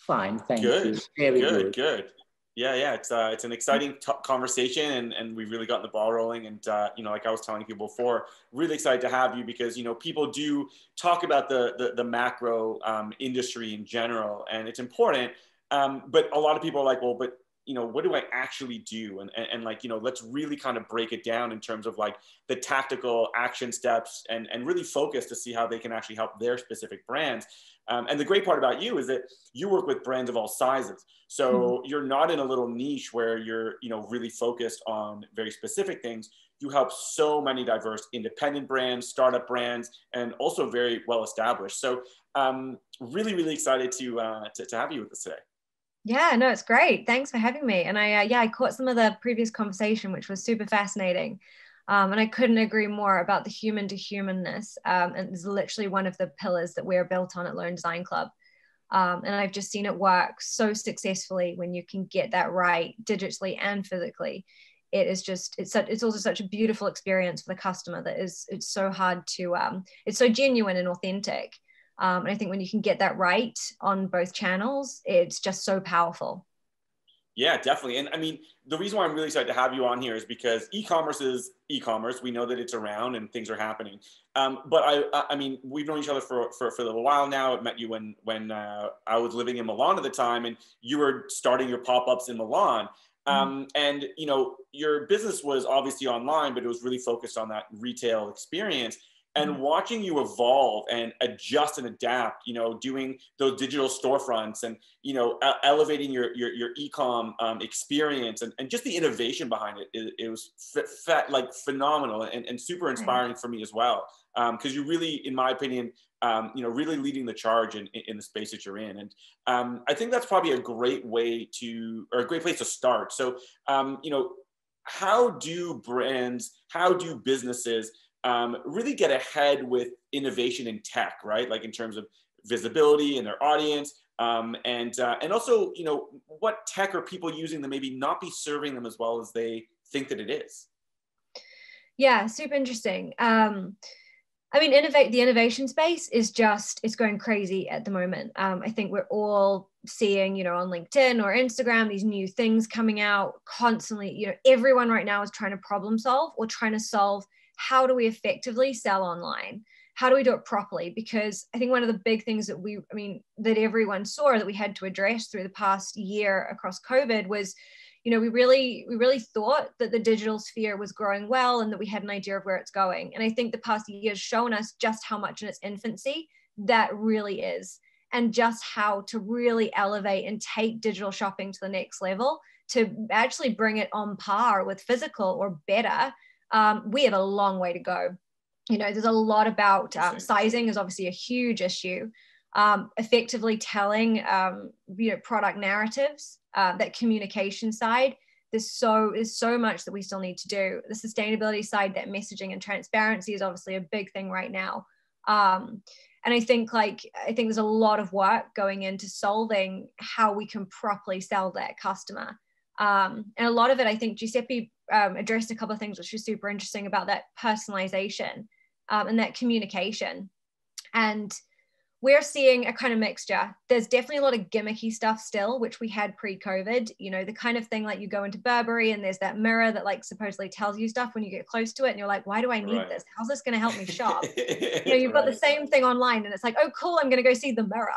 Fine, thank you. Very good. Yeah, it's an exciting conversation, and we've really gotten the ball rolling. And like I was telling people before, really excited to have you because people do talk about the macro industry in general, and it's important. But a lot of people are like, well, but what do I actually do? And like, let's really kind of break it down in terms of like the tactical action steps and really focus to see how they can actually help their specific brands. And the great part about you is that you work with brands of all sizes. So you're not in a little niche where you're, really focused on very specific things. You help so many diverse independent brands, startup brands, and also very well established. So really, really excited to have you with us today. Yeah, no, it's great. Thanks for having me. And I caught some of the previous conversation, which was super fascinating. And I couldn't agree more about the human to humanness. And it's literally one of the pillars that we're built on at Lawn Design Club. And I've just seen it work so successfully when you can get that right digitally and physically. It's also such a beautiful experience for the customer that it's so hard to, it's so genuine and authentic. And I think when you can get that right on both channels, it's just so powerful. Yeah, definitely. And I mean, the reason why I'm really excited to have you on here is because e-commerce is e-commerce. We know that it's around and things are happening. But I mean, we've known each other for a little while now. I met you when I was living in Milan at the time, and you were starting your pop-ups in Milan. And your business was obviously online, but it was really focused on that retail experience. And watching you evolve and adjust and adapt, doing those digital storefronts and, elevating your eComm experience and just the innovation behind it was phenomenal and super inspiring for me as well. Because you really, in my opinion, really leading the charge in the space that you're in. And I think that's probably a great place to start. So, how do businesses really get ahead with innovation in tech, right? Like in terms of visibility in their audience, and also, what tech are people using that maybe not be serving them as well as they think that it is? Yeah, super interesting. I mean, the innovation space is it's going crazy at the moment. I think we're all seeing, on LinkedIn or Instagram, these new things coming out constantly. Everyone right now is trying to problem solve or trying to solve, how do we effectively sell online? How do we do it properly? Because I think one of the big things that everyone saw that we had to address through the past year across COVID was, we really thought that the digital sphere was growing well and that we had an idea of where it's going. And I think the past year has shown us just how much in its infancy that really is, and just how to really elevate and take digital shopping to the next level to actually bring it on par with physical or better. We have a long way to go. There's a lot about sizing is obviously a huge issue. Effectively telling, product narratives, that communication side, there's so much that we still need to do. The sustainability side, that messaging and transparency is obviously a big thing right now. And I think there's a lot of work going into solving how we can properly sell that customer. And a lot of it, I think Giuseppe addressed a couple of things which was super interesting about that personalization and that communication. And we're seeing a kind of mixture. There's definitely a lot of gimmicky stuff still, which we had pre-COVID, you know, the kind of thing like you go into Burberry and there's that mirror that like supposedly tells you stuff when you get close to it. And you're like, why do I need this? How's this going to help me shop? You know, you've got the same thing online and it's like, oh, cool, I'm going to go see the mirror.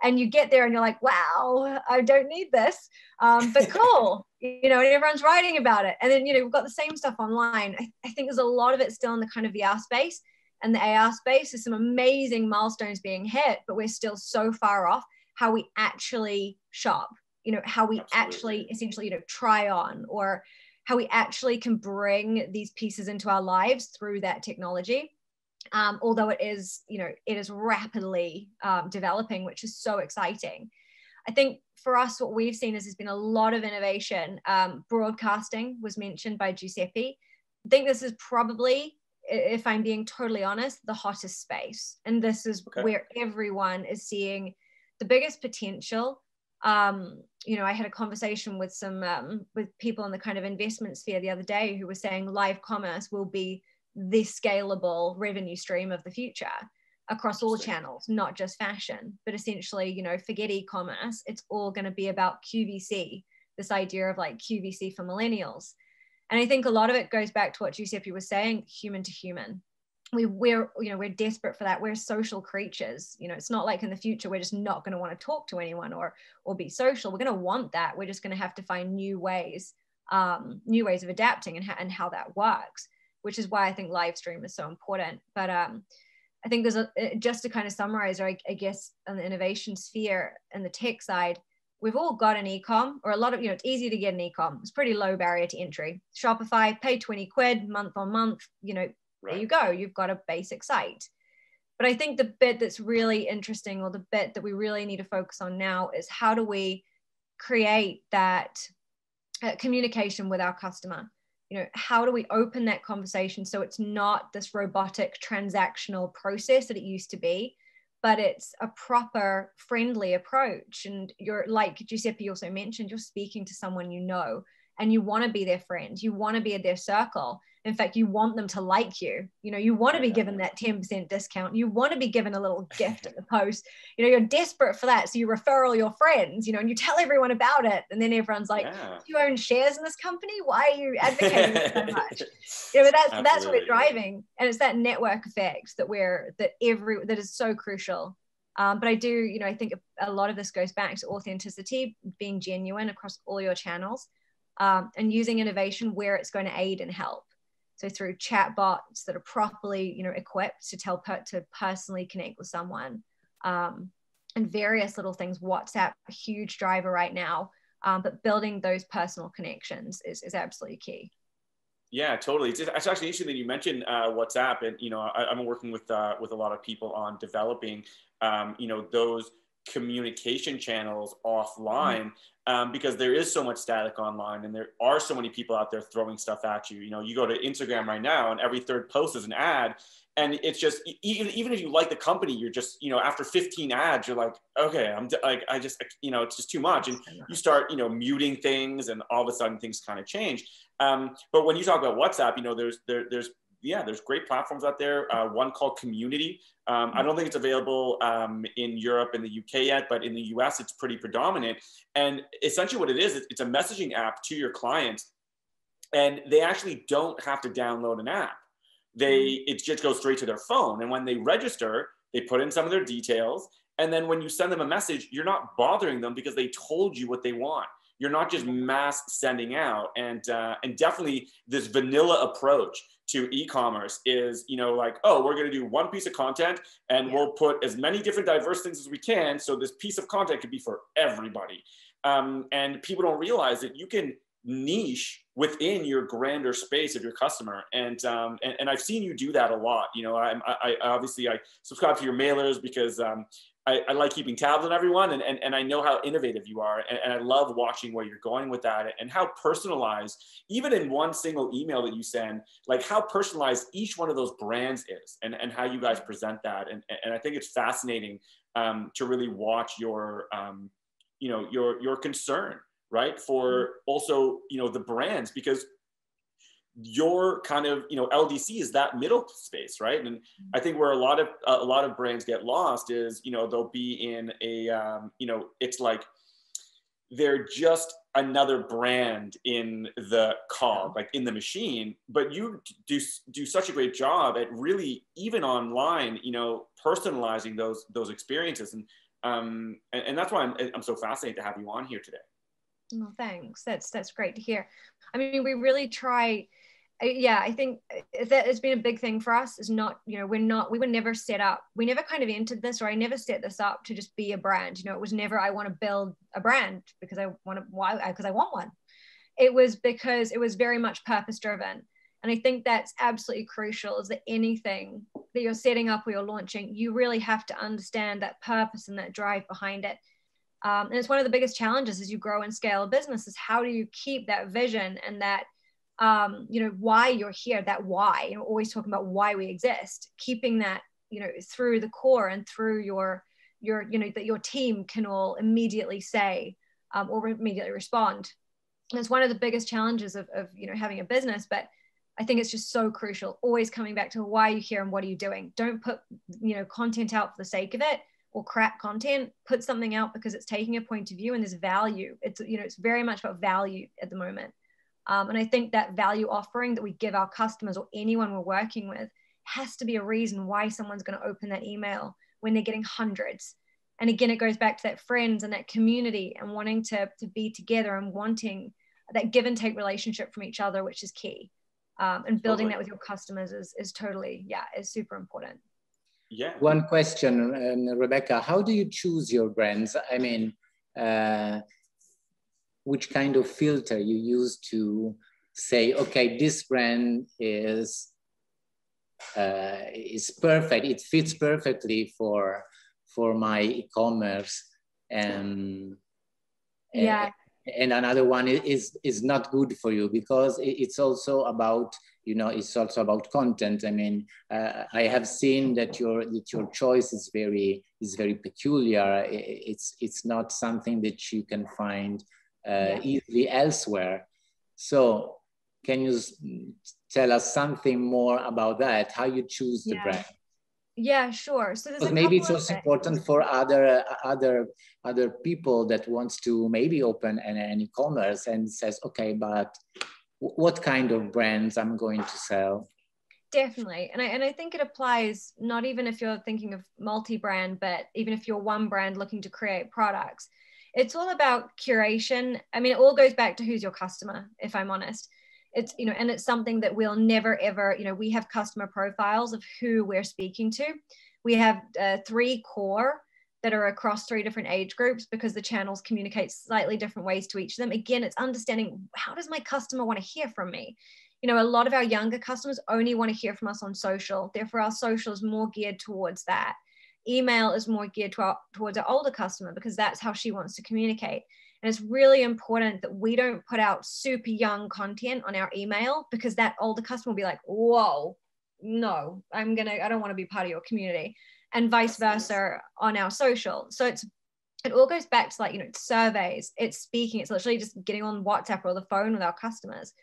And you get there and you're like, wow, I don't need this. But cool, you know, and everyone's writing about it. And then, you know, we've got the same stuff online. I think there's a lot of it still in the kind of VR space. And the AR space. Is some amazing milestones being hit, but we're still so far off how we actually shop, you know, how we actually essentially, you know, try on, or how we actually can bring these pieces into our lives through that technology. Although it is, you know, it is rapidly developing, which is so exciting. I think for us, what we've seen is there's been a lot of innovation. Broadcasting was mentioned by Giuseppe. I think this is probably, if I'm being totally honest, the hottest space. And this is where everyone is seeing the biggest potential. You know, I had a conversation with some, with people in the kind of investment sphere the other day who were saying live commerce will be the scalable revenue stream of the future across all channels, not just fashion, but essentially, you know, forget e-commerce. It's all going to be about QVC, this idea of like QVC for millennials. And I think a lot of it goes back to what Giuseppe was saying, human to human. We're desperate for that. We're social creatures. You know, it's not like in the future, we're just not going to want to talk to anyone or be social. We're going to want that. We're just going to have to find new ways of adapting and how that works, which is why I think live stream is so important. But I think there's just to kind of summarize, or I guess on the innovation sphere and the tech side, we've all got an eComm, or a lot of, you know, it's easy to get an eComm. It's pretty low barrier to entry. Shopify, pay 20 quid month on month, you know, there you go. You've got a basic site. But I think the bit that's really interesting, or the bit that we really need to focus on now, is how do we create that communication with our customer? You know, how do we open that conversation so it's not this robotic transactional process that it used to be, but it's a proper friendly approach. And you're, like Giuseppe also mentioned, you're speaking to someone you know, and you want to be their friend. You want to be in their circle. In fact, you want them to like you. You know, you want to be given that 10% discount. You want to be given a little gift at the post. You know, you're desperate for that. So you refer all your friends, you know, and you tell everyone about it. And then everyone's like, do you own shares in this company? Why are you advocating so much? You know, but that's what we're driving. And it's that network effect that is so crucial. But I do, you know, I think a lot of this goes back to authenticity, being genuine across all your channels, and using innovation where it's going to aid and help. So through chatbots that are properly, you know, equipped to personally connect with someone, and various little things. WhatsApp, a huge driver right now, but building those personal connections is absolutely key. Yeah, totally. It's actually interesting that you mentioned WhatsApp, and you know, I'm working with a lot of people on developing, you know, those communication channels offline, because there is so much static online, and there are so many people out there throwing stuff at you. You know, you go to Instagram right now, and every third post is an ad, and it's just, even if you like the company, you're just, you know, after 15 ads, you're like, okay, I just, you know, it's just too much, and you start, you know, muting things, and all of a sudden things kind of change. But when you talk about WhatsApp, you know, there's great platforms out there. One called Community. I don't think it's available in Europe and the UK yet, but in the US, it's pretty predominant. And essentially what it is, it's a messaging app to your clients, and they actually don't have to download an app. It just goes straight to their phone. And when they register, they put in some of their details. And then when you send them a message, you're not bothering them because they told you what they want. You're not just mass sending out. And definitely this vanilla approach to e-commerce is, you know, like, oh, we're going to do one piece of content, and we'll put as many different diverse things as we can, so this piece of content could be for everybody. And people don't realize that you can niche within your grander space of your customer. And I've seen you do that a lot. You know, I obviously subscribe to your mailers because I like keeping tabs on everyone, and I know how innovative you are, and I love watching where you're going with that, and how personalized, even in one single email that you send, like how personalized each one of those brands is, and how you guys present that, and I think it's fascinating to really watch your you know, your concern, right, for also, you know, the brands, because your kind of, you know, LDC is that middle space, right? And I think where a lot of brands get lost is, you know, they'll be in a you know, it's like they're just another brand in the cog, like in the machine. But you do such a great job at really, even online, you know, personalizing those experiences, and that's why I'm so fascinated to have you on here today. Well, thanks. That's great to hear. I mean, we really try. Yeah, I think that has been a big thing for us, is not, you know, we were never set up. We never kind of entered this, or I never set this up to just be a brand. You know, it was never, I want to build a brand because I want one. It was because it was very much purpose driven. And I think that's absolutely crucial, is that anything that you're setting up or you're launching, you really have to understand that purpose and that drive behind it. And it's one of the biggest challenges as you grow and scale a business, is how do you keep that vision and that, you know, why you're here, that why, you know, always talking about why we exist, keeping that, you know, through the core and through your, you know, that your team can all immediately say, or immediately respond. And it's one of the biggest challenges of, you know, having a business, but I think it's just so crucial, always coming back to why you're here and what are you doing. Don't put, you know, content out for the sake of it, or crap content. Put something out because it's taking a point of view and there's value. It's, you know, it's very much about value at the moment. And I think that value offering that we give our customers or anyone we're working with has to be a reason why someone's going to open that email when they're getting hundreds. And again, it goes back to that friends and that community and wanting to be together and wanting that give and take relationship from each other, which is key. And building that with your customers is totally, is super important. Yeah. One question, Rebecca, how do you choose your brands? I mean, which kind of filter you use to say, okay, this brand is perfect. It fits perfectly for my e-commerce, and another one is not good for you, because it's also about, you know, it's also about content. I mean, I have seen that your choice is very peculiar. It's not something that you can find easily elsewhere. So can you tell us something more about that? How you choose the brand? Yeah, sure. So there's maybe it's also important for other people that wants to maybe open an e-commerce and says, okay, but what kind of brands I'm going to sell? Definitely. And I think it applies not even if you're thinking of multi-brand, but even if you're one brand looking to create products. It's all about curation. I mean, it all goes back to who's your customer, if I'm honest. It's, you know, and it's something that we'll never, ever, you know, we have customer profiles of who we're speaking to. We have 3 core that are across 3 different age groups, because the channels communicate slightly different ways to each of them. Again, it's understanding, how does my customer want to hear from me? You know, a lot of our younger customers only want to hear from us on social. Therefore, our social is more geared towards that. Email is more geared towards our older customer, because that's how she wants to communicate. And it's really important that we don't put out super young content on our email, because that older customer will be like, whoa, no, I don't want to be part of your community, and vice versa on our social. So it all goes back to, like, you know, it's surveys, it's speaking, it's literally just getting on WhatsApp or the phone with our customers.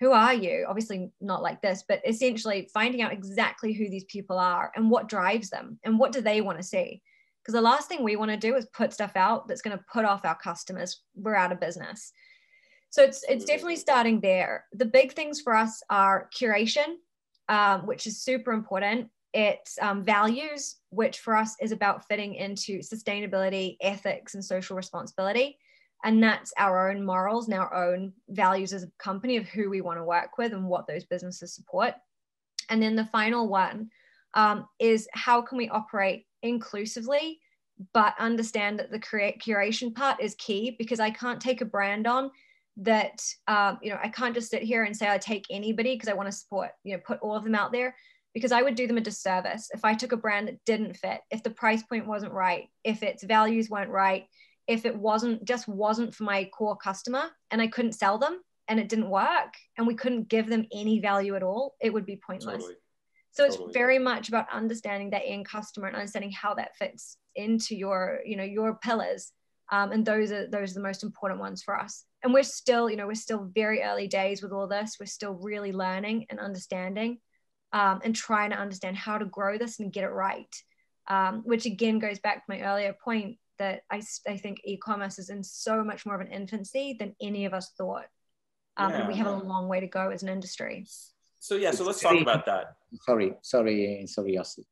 Who are you? Obviously not like this, but essentially finding out exactly who these people are and what drives them and what do they want to see. Because the last thing we want to do is put stuff out that's going to put off our customers. We're out of business. So it's definitely starting there. The big things for us are curation, which is super important. It's values, which for us is about fitting into sustainability, ethics, and social responsibility. And that's our own morals and our own values as a company of who we want to work with and what those businesses support. And then the final one is, how can we operate inclusively, but understand that the curation part is key, because I can't take a brand on that, you know, I can't just sit here and say I take anybody because I want to support, you know, put all of them out there. because I would do them a disservice if I took a brand that didn't fit, if the price point wasn't right, if its values weren't right, if it wasn't for my core customer and I couldn't sell them and it didn't work and we couldn't give them any value at all, it would be pointless. Totally. So it's very much about understanding that end customer and understanding how that fits into your, you know, your pillars. And those are the most important ones for us. And we're still, you know, we're still very early days with all this. We're still really learning and understanding and trying to understand how to grow this and get it right. Which again goes back to my earlier point that I think e-commerce is in so much more of an infancy than any of us thought. And we have a long way to go as an industry. So yeah, so let's talk about that. Sorry, Yossi.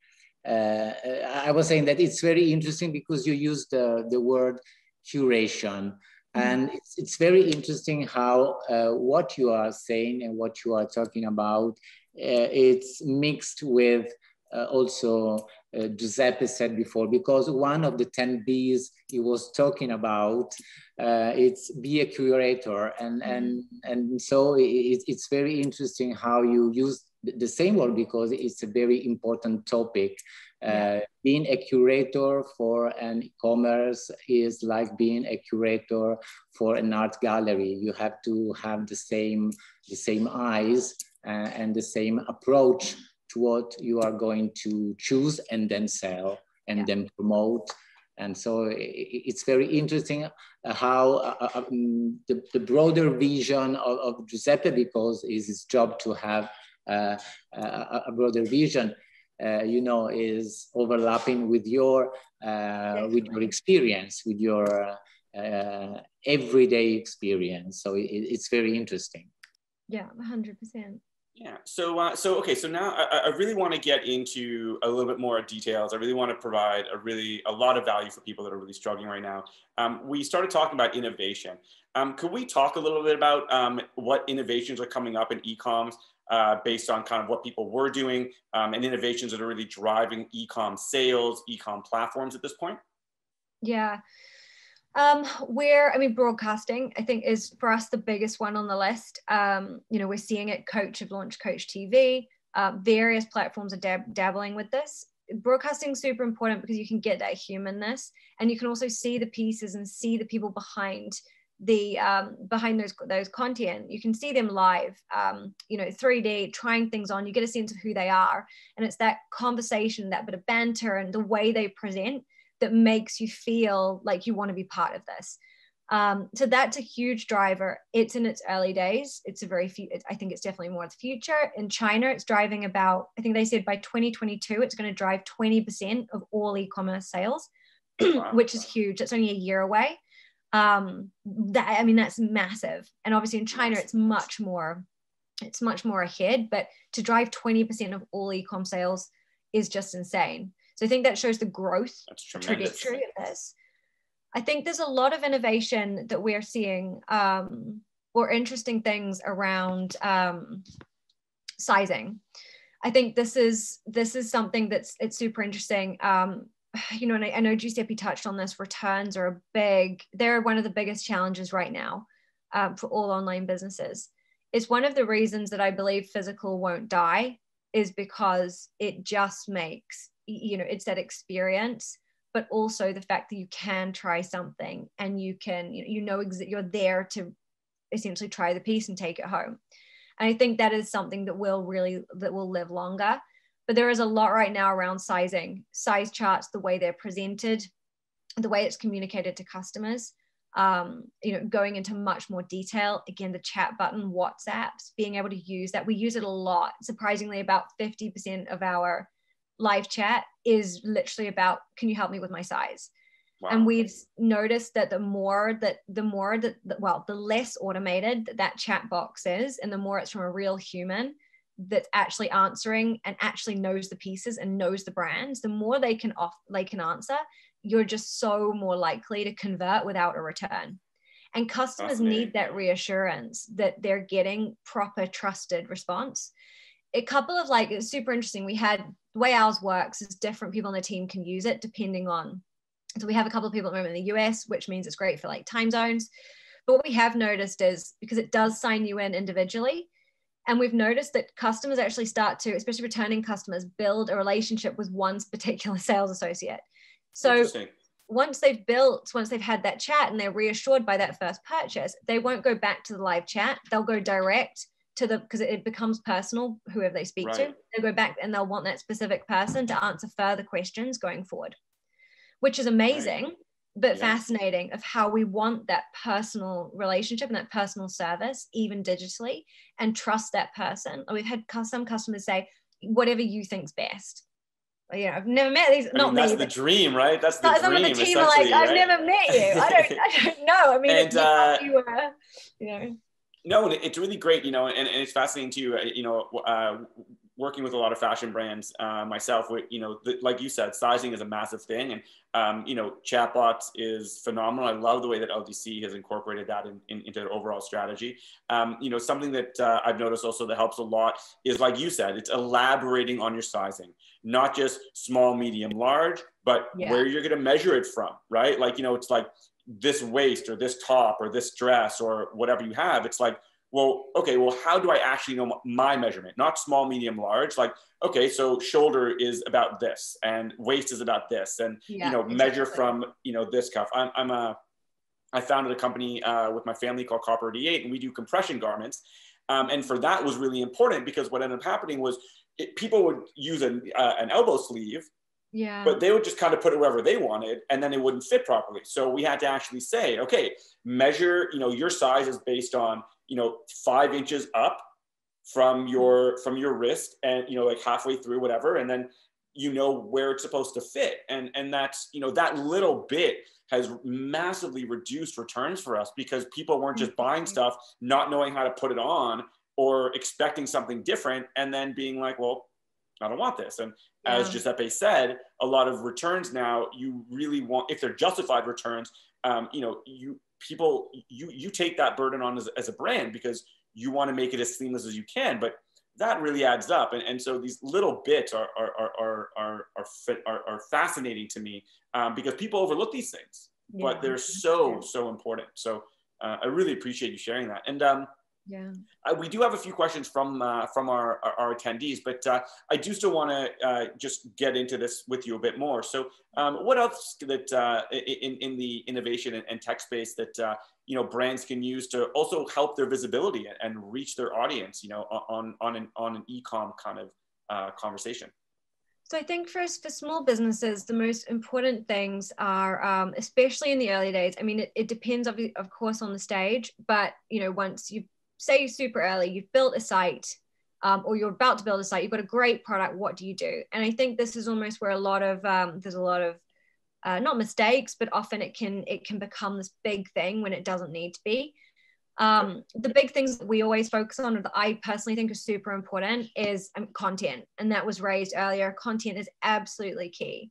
I was saying that it's very interesting because you used the word curation. And it's very interesting how what you are saying and what you are talking about, it's mixed with also Giuseppe said before, because one of the 10 B's he was talking about, it's be a curator. And so it's very interesting how you use the same word because it's a very important topic. Being a curator for an e-commerce is like being a curator for an art gallery. You have to have the same eyes and the same approach to what you are going to choose and then sell and then promote. And so it's very interesting how the broader vision of Giuseppe, because it's his job to have a broader vision, you know, is overlapping with your experience, with your everyday experience. So it's very interesting. Yeah, 100%. Yeah. So okay. So now I really want to get into a little bit more details. I really want to provide a lot of value for people that are really struggling right now. We started talking about innovation. Could we talk a little bit about what innovations are coming up in eComms based on kind of what people were doing and innovations that are really driving eComm sales, eComm platforms at this point? Yeah. Broadcasting, I think, is for us the biggest one on the list. You know, we're seeing it. Coach have launched Coach TV. Various platforms are dabbling with this. Broadcasting is super important because you can get that humanness, and you can also see the pieces and see the people behind those content. You can see them live, you know, 3D, trying things on. You get a sense of who they are, and it's that conversation, that bit of banter, and the way they present that makes you feel like you want to be part of this. So that's a huge driver. It's in its early days. I think it's definitely more the future. In China, it's driving about, I think they said by 2022, it's going to drive 20% of all e-commerce sales, which is huge. It's only a year away. That's massive. And obviously in China, it's much more ahead, but to drive 20% of all e-com sales is just insane. So I think that shows the growth trajectory of this. I think there's a lot of innovation that we're seeing, or interesting things around sizing. I think this is something it's super interesting. You know, and I know Giuseppe touched on this. Returns are they're one of the biggest challenges right now for all online businesses. It's one of the reasons that I believe physical won't die, is because it just makes, you know, it's that experience, but also the fact that you can try something and you can, you know, you're there to essentially try the piece and take it home. And I think that is something that will live longer. But there is a lot right now around sizing, size charts, the way they're presented, the way it's communicated to customers, you know, going into much more detail. Again, the chat button, WhatsApps, being able to use that. We use it a lot. Surprisingly, about 50% of our live chat is literally about, can you help me with my size? Wow. And we've noticed that the less automated that chat box is, and the more it's from a real human that's actually answering and actually knows the pieces and knows the brands, the more they can answer, you're just so more likely to convert without a return. And customers need that reassurance that they're getting proper, trusted response. A couple of it's super interesting. The way ours works is different people on the team can use it depending on, so we have a couple of people at the moment in the US, which means it's great for time zones. But what we have noticed is, because it does sign you in individually, And we've noticed that customers actually start to, especially returning customers, build a relationship with one particular sales associate. So once they've had that chat and they're reassured by that first purchase, they won't go back to the live chat. They'll go direct to because it becomes personal, whoever they speak to. They'll go back and they'll want that specific person to answer further questions going forward, which is amazing, but fascinating of how we want that personal relationship and that personal service, even digitally, and trust that person. We've had some customers say, whatever you think's best. You know, I've never met these. That's the dream, right? That's the dream. Some of the team are like, I've never met you. I don't know. I mean, you were, you know. No, it's really great, you know, and it's fascinating too, you know, working with a lot of fashion brands myself, you know, like you said, sizing is a massive thing. And, you know, chatbots is phenomenal. I love the way that LDC has incorporated that into their overall strategy. You know, something that I've noticed also that helps a lot is, like you said, it's elaborating on your sizing, not just small, medium, large, but where you're going to measure it from, right? Like, you know, it's like this waist or this top or this dress or whatever you have. It's like, well, okay, well, how do I actually know my measurement? Not small, medium, large. Like, okay, so shoulder is about this and waist is about this, and you know, measure from, you know, this cuff. I founded a company with my family called Copper 88, and we do compression garments. And for that was really important, because what ended up happening was people would use an elbow sleeve, but they would just kind of put it wherever they wanted, and then it wouldn't fit properly. So we had to actually say, okay, measure, you know, your size is based on, you know, 5 inches up from your wrist, and, you know, like halfway through, whatever. And then, you know, where it's supposed to fit. And that's, you know, that little bit has massively reduced returns for us, because people weren't just buying stuff, not knowing how to put it on, or expecting something different, and then being like, well, I don't want this. And as Giuseppe said, a lot of returns now, you really want, if they're justified returns, you know, you take that burden on as a brand, because you want to make it as seamless as you can, but that really adds up. And so these little bits are fascinating to me, because people overlook these things, but they're so important. So I really appreciate you sharing that. And we do have a few questions from our attendees, but I do still want to just get into this with you a bit more. So what else that in the innovation and tech space that you know, brands can use to also help their visibility and reach their audience, you know, on an e-com kind of conversation? So I think for small businesses, the most important things are, especially in the early days, I mean, it depends of course on the stage, but, you know, once you say super early, you've built a site, or you're about to build a site, you've got a great product, what do you do? And I think this is almost where there's a lot of not mistakes, but often it can become this big thing when it doesn't need to be. The big things that we always focus on, or that I personally think are super important, is content. And that was raised earlier. Content is absolutely key.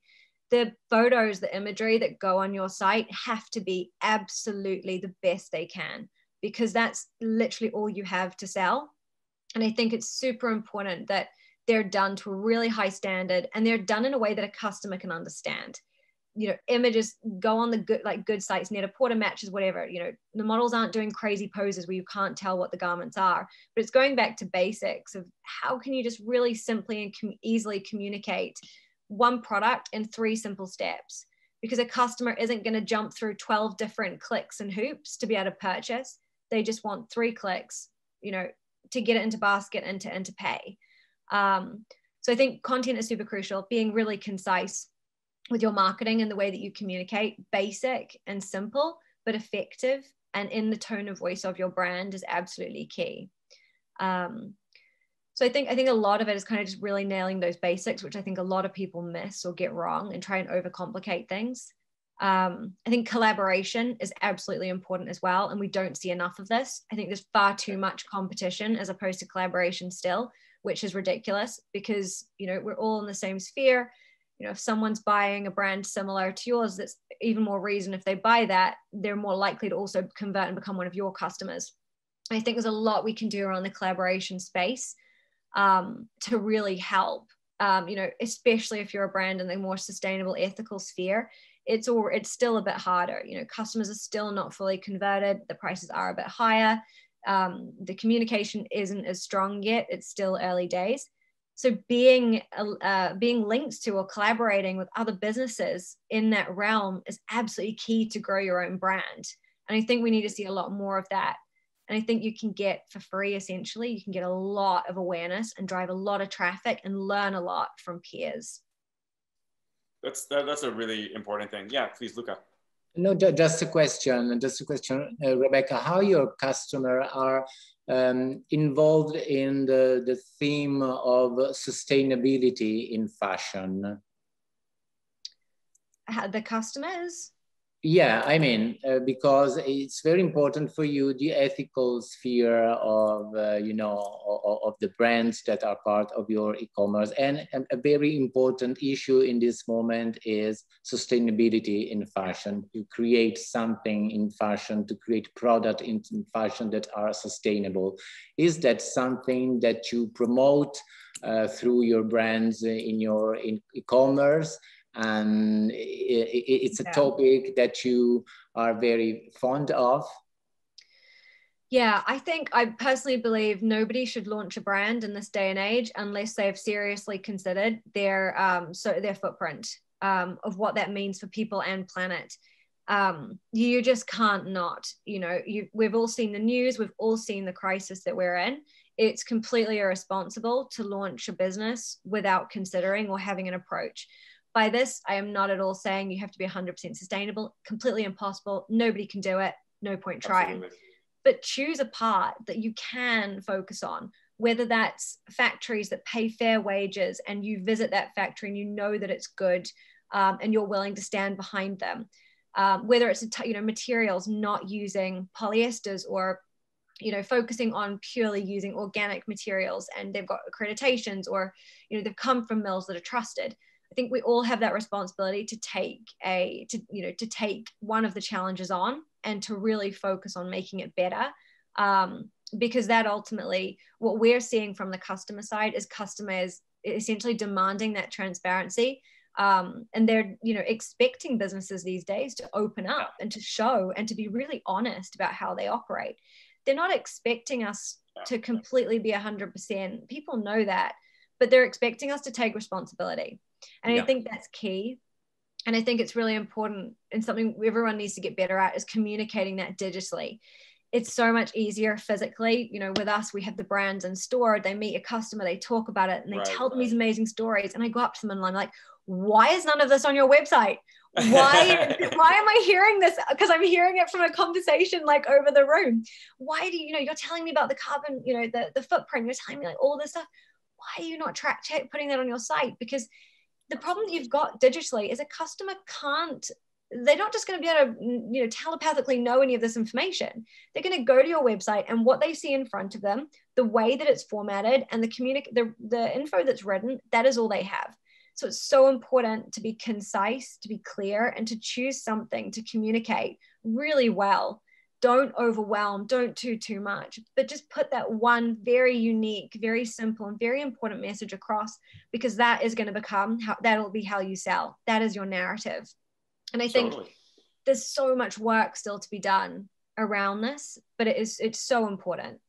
The photos, the imagery that go on your site have to be absolutely the best they can, because that's literally all you have to sell. And I think it's super important that they're done to a really high standard, and they're done in a way that a customer can understand. You know, images go on the good sites, Net-a-Porter matches, whatever. You know, the models aren't doing crazy poses where you can't tell what the garments are, but it's going back to basics of how can you just really simply and easily communicate one product in 3 simple steps, because a customer isn't going to jump through 12 different clicks and hoops to be able to purchase. They just want 3 clicks, you know, to get it into basket and to pay. So I think content is super crucial, being really concise with your marketing and the way that you communicate, basic and simple, but effective, and in the tone of voice of your brand is absolutely key. So I think a lot of it is kind of just really nailing those basics, which I think a lot of people miss or get wrong and try and overcomplicate things. I think collaboration is absolutely important as well, and we don't see enough of this. I think there's far too much competition as opposed to collaboration still, which is ridiculous, because, you know, we're all in the same sphere. You know, if someone's buying a brand similar to yours, that's even more reason, if they buy that, they're more likely to also convert and become one of your customers. I think there's a lot we can do around the collaboration space to really help, you know, especially if you're a brand in the more sustainable, ethical sphere. It's still a bit harder. You know, customers are still not fully converted. The prices are a bit higher. The communication isn't as strong yet. It's still early days. So being linked to or collaborating with other businesses in that realm is absolutely key to grow your own brand. And I think we need to see a lot more of that. And I think you can get for free, essentially, you can get a lot of awareness and drive a lot of traffic and learn a lot from peers. That's a really important thing. Yeah, please, Luca. No, just a question, Rebecca, how your customers are involved in the theme of sustainability in fashion? The customers? Yeah, I mean, because it's very important for you, the ethical sphere of, of the brands that are part of your e-commerce. And a very important issue in this moment is sustainability in fashion, to create something in fashion, to create product in fashion that are sustainable. Is that something that you promote through your brands in your e-commerce? And it's a topic that you are very fond of? Yeah, I personally believe nobody should launch a brand in this day and age unless they've seriously considered their footprint of what that means for people and planet. You just can't not, we've all seen the news, we've all seen the crisis that we're in. It's completely irresponsible to launch a business without considering or having an approach. By this, I am not at all saying you have to be 100% sustainable, completely impossible. Nobody can do it. No point trying. Absolutely. But choose a part that you can focus on, whether that's factories that pay fair wages and you visit that factory and you know that it's good and you're willing to stand behind them. Whether it's, materials, not using polyesters or, focusing on purely using organic materials and they've got accreditations or, they've come from mills that are trusted. I think we all have that responsibility to take one of the challenges on and to really focus on making it better. Because that ultimately, what we're seeing from the customer side is customers essentially demanding that transparency. And they're, expecting businesses these days to open up and to show and to be really honest about how they operate. They're not expecting us to completely be 100%. People know that, but they're expecting us to take responsibility. And I think that's key. And I think it's really important and something everyone needs to get better at is communicating that digitally. It's so much easier physically. With us, we have the brands in store, they meet a customer, they talk about it and they tell them these amazing stories. And I go up to them and I'm like, why is none of this on your website? Why am I hearing this? Because I'm hearing it from a conversation like over the room. Why do you're telling me about the carbon, the footprint, you're telling me like all this stuff. Why are you not putting that on your site? Because the problem that you've got digitally is a customer they're not just going to be able to, telepathically know any of this information. They're going to go to your website and what they see in front of them, the way that it's formatted and the info that's written, that is all they have. So it's so important to be concise, to be clear, and to choose something to communicate really well. Don't overwhelm, don't do too much, but just put that one very unique, very simple and very important message across, because that is going to that'll be how you sell. That is your narrative. And I think there's so much work still to be done around this, but it's so important.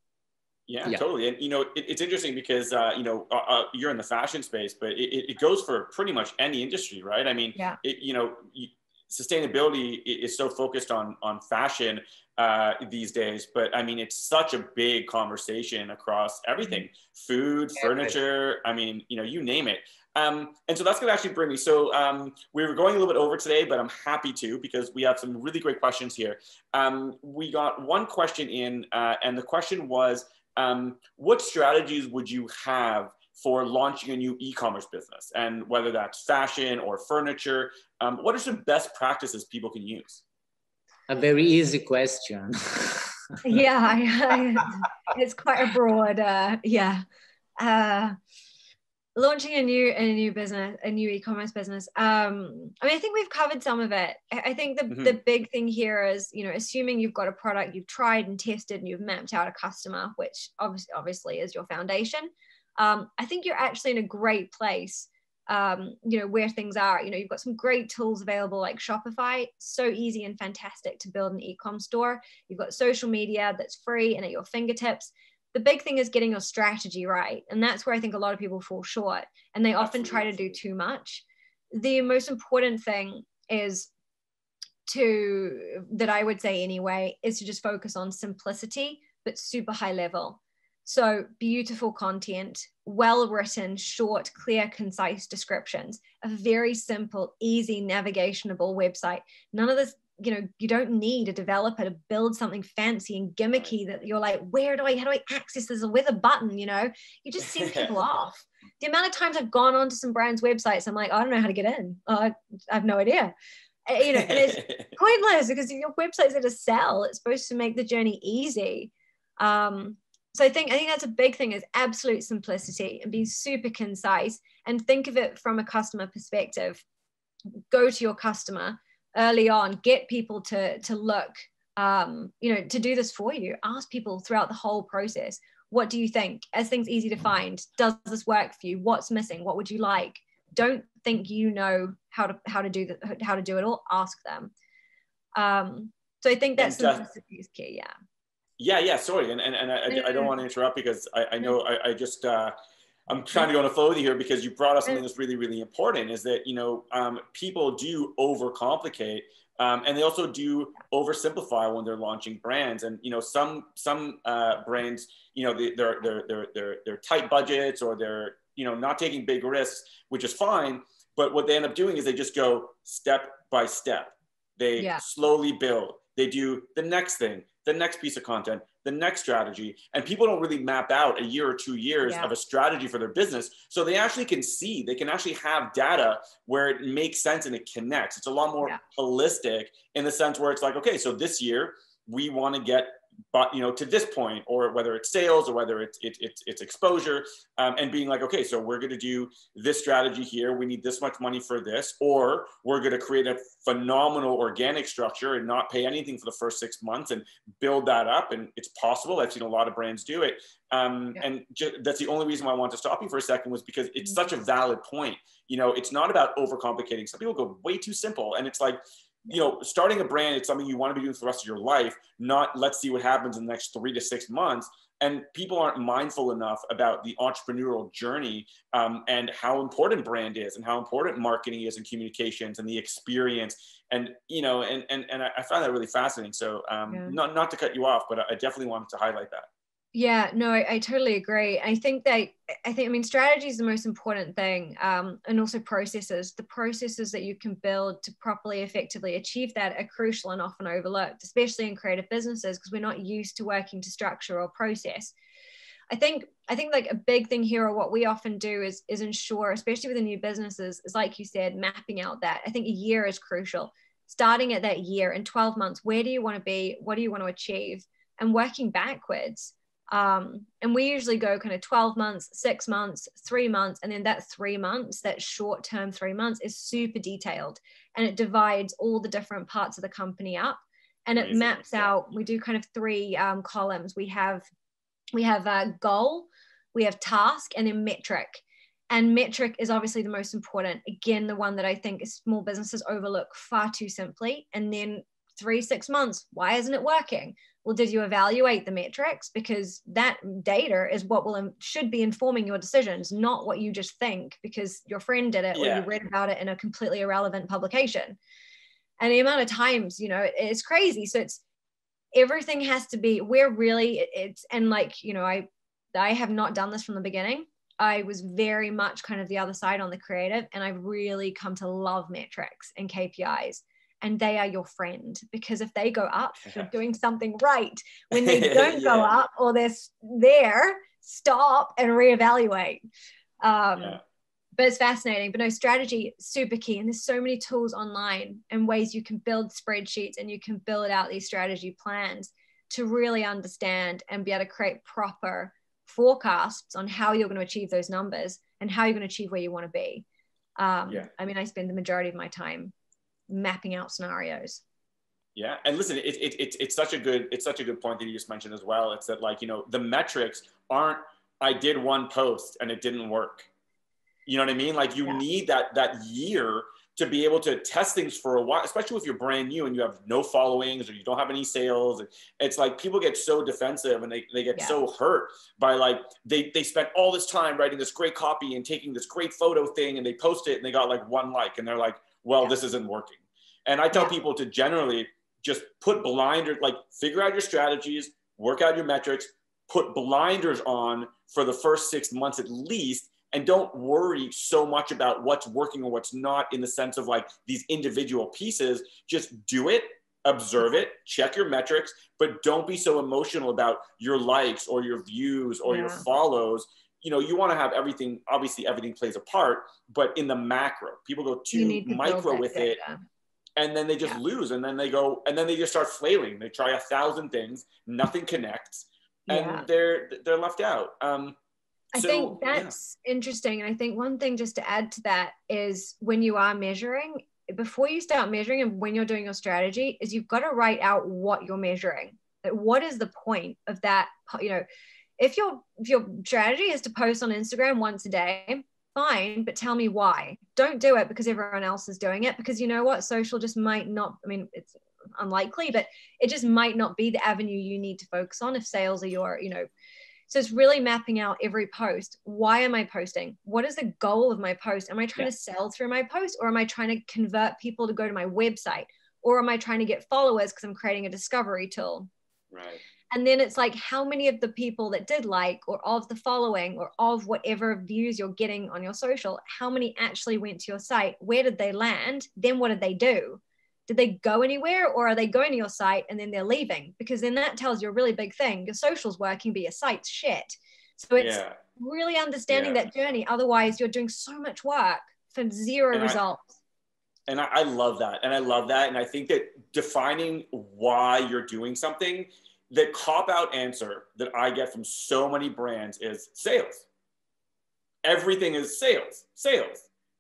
Yeah, totally. And, it's interesting because, you're in the fashion space, but it goes for pretty much any industry, right? I mean, sustainability is so focused on fashion these days, but I mean, it's such a big conversation across everything, food, furniture, I mean, you name it. And so that's going to actually bring me. So we were going a little bit over today, but I'm happy to, because we have some really great questions here. We got one question in, and the question was, what strategies would you have for launching a new e-commerce business? And whether that's fashion or furniture, what are some best practices people can use? A very easy question. It's quite a broad, launching a new business, a new e-commerce business. I mean, I think we've covered some of it. I think the big thing here is, assuming you've got a product you've tried and tested and you've mapped out a customer, which obviously is your foundation. I think you're actually in a great place you know, where things are. You know, you've got some great tools available like Shopify, so easy and fantastic to build an e-com store. You've got social media that's free and at your fingertips. The big thing is getting your strategy right. And that's where I think a lot of people fall short, and they often try to do too much. The most important thing is that I would say anyway, is to just focus on simplicity, but super high level. So beautiful content, well-written, short, clear, concise descriptions, a very simple, easy, navigationable website. None of this, you know, you don't need a developer to build something fancy and gimmicky that you're like, how do I access this with a button? You know, you just send people off. The amount of times I've gone onto some brands' websites, I'm like, I don't know how to get in. I have no idea. You know, and it's pointless because your website's there to sell. It's supposed to make the journey easy. So I think that's a big thing, is absolute simplicity and be super concise, and think of it from a customer perspective. Go to your customer early on, get people to look, you know, to do this for you. Ask people throughout the whole process, what do you think? Are things easy to find? Does this work for you? What's missing? What would you like? Don't think you know how to do it all. Ask them. So I think that simplicity is key. Yeah. Sorry, and I don't want to interrupt, because I know I just I'm trying to go on a flow with you here, because you brought up something that's really, really important, is that, you know, people do overcomplicate, and they also do oversimplify when they're launching brands. And, you know, some brands, you know, they're tight budgets, or they're, you know, not taking big risks, which is fine. But what they end up doing is they just go step by step. They slowly build. They do the next thing, the next piece of content, the next strategy. And people don't really map out a year or 2 years of a strategy for their business. So they actually can see, they can actually have data where it makes sense and it connects. It's a lot more holistic, in the sense where it's like, okay, so this year we want to get, but, you know, to this point, or whether it's sales, or whether it's exposure, and being like, okay, so we're going to do this strategy here. We need this much money for this, or we're going to create a phenomenal organic structure and not pay anything for the first 6 months and build that up. And it's possible. I've seen a lot of brands do it. And that's the only reason why I want to stop you for a second, was because it's such a valid point. You know, it's not about overcomplicating. Some people go way too simple, and it's like, you know, starting a brand, it's something you want to be doing for the rest of your life, not let's see what happens in the next 3 to 6 months. And people aren't mindful enough about the entrepreneurial journey, and how important brand is, and how important marketing is, and communications, and the experience. And, you know, and I find that really fascinating. So not to cut you off, but I definitely wanted to highlight that. Yeah, no, I totally agree. I mean, strategy is the most important thing, and also processes. The processes that you can build to properly, effectively achieve that are crucial and often overlooked, especially in creative businesses, because we're not used to working to structure or process. I think like a big thing here, or what we often do is ensure, especially with the new businesses, is like you said, mapping out that. I think a year is crucial. Starting at that year, in 12 months, where do you want to be? What do you want to achieve? And working backwards. And we usually go kind of 12 months, 6 months, 3 months. And then that 3 months, that short term 3 months, is super detailed, and it divides all the different parts of the company up, and it maps out. We do kind of 3 columns. We have a goal, we have task, and then metric. And metric is obviously the most important. Again, the one that I think small businesses overlook far too simply. And then 3-6 months, why isn't it working? Well, did you evaluate the metrics? Because that data is what should be informing your decisions, not what you just think because your friend did it or you read about it in a completely irrelevant publication. And the amount of times, you know, it's crazy. So everything has to be, and like, you know, I have not done this from the beginning. I was very much kind of the other side on the creative, and I've really come to love metrics and KPIs. And they are your friend, because if they go up, you're doing something right. When they don't go up, or they're there, stop and reevaluate. But it's fascinating. But no, strategy, super key. And there's so many tools online and ways you can build spreadsheets, and you can build out these strategy plans to really understand and be able to create proper forecasts on how you're going to achieve those numbers and how you're going to achieve where you want to be. I mean, I spend the majority of my time mapping out scenarios. Yeah, and listen, it's such a good point that you just mentioned as well. It's that, like, you know, the metrics aren't, I did one post and it didn't work. You know what I mean? Like you need that year to be able to test things for a while, especially if you're brand new and you have no followings or you don't have any sales. It's like people get so defensive and they get so hurt by like, they spent all this time writing this great copy and taking this great photo thing and they post it and they got like 1 like and they're like, well, this isn't working. And I tell people to generally just put blinders, like figure out your strategies, work out your metrics, put blinders on for the first 6 months at least. And don't worry so much about what's working or what's not in the sense of like these individual pieces. Just do it, observe it, check your metrics, but don't be so emotional about your likes or your views or your follows. You know, you want to have everything, obviously everything plays a part, but in the macro, people go too micro with it and then they just lose. And then they go, and then they just start flailing. They try 1,000 things, nothing connects and they're left out. I think that's interesting. And I think one thing just to add to that is when you are measuring, before you start measuring and when you're doing your strategy, is you've got to write out what you're measuring. Like, what is the point of that? You know, if your strategy is to post on Instagram once a day, fine, but tell me why. Don't do it because everyone else is doing it, because you know what? Social just might not, I mean, it's unlikely, but it just might not be the avenue you need to focus on if sales are your, you know. So it's really mapping out every post. Why am I posting? What is the goal of my post? Am I trying to sell through my post, or am I trying to convert people to go to my website? Or am I trying to get followers because I'm creating a discovery tool? Right. And then it's like, how many of the people that did like, or of the following, or of whatever views you're getting on your social, how many actually went to your site? Where did they land? Then what did they do? Did they go anywhere, or are they going to your site and then they're leaving? Because then that tells you a really big thing. Your social's working, but your site's shit. So it's really understanding that journey. Otherwise, you're doing so much work for zero results. And I love that. And I love that. And I think that defining why you're doing something, the cop-out answer that I get from so many brands is sales. Everything is sales.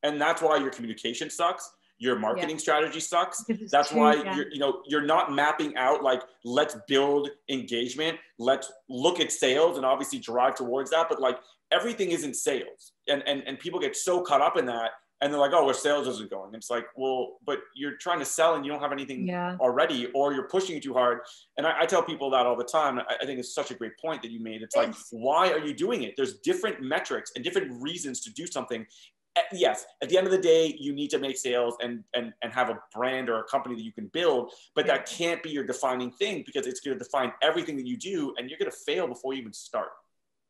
And that's why your communication sucks. Your marketing strategy sucks. That's why you're not mapping out like, let's build engagement. Let's look at sales and obviously drive towards that. But like everything isn't sales. And people get so caught up in that. And they're like, oh, well, sales isn't going. It's like, well, but you're trying to sell and you don't have anything already, or you're pushing it too hard. And I tell people that all the time. I think it's such a great point that you made. It's like, why are you doing it? There's different metrics and different reasons to do something. Yes, at the end of the day, you need to make sales and have a brand or a company that you can build, but that can't be your defining thing, because it's going to define everything that you do, and you're going to fail before you even start.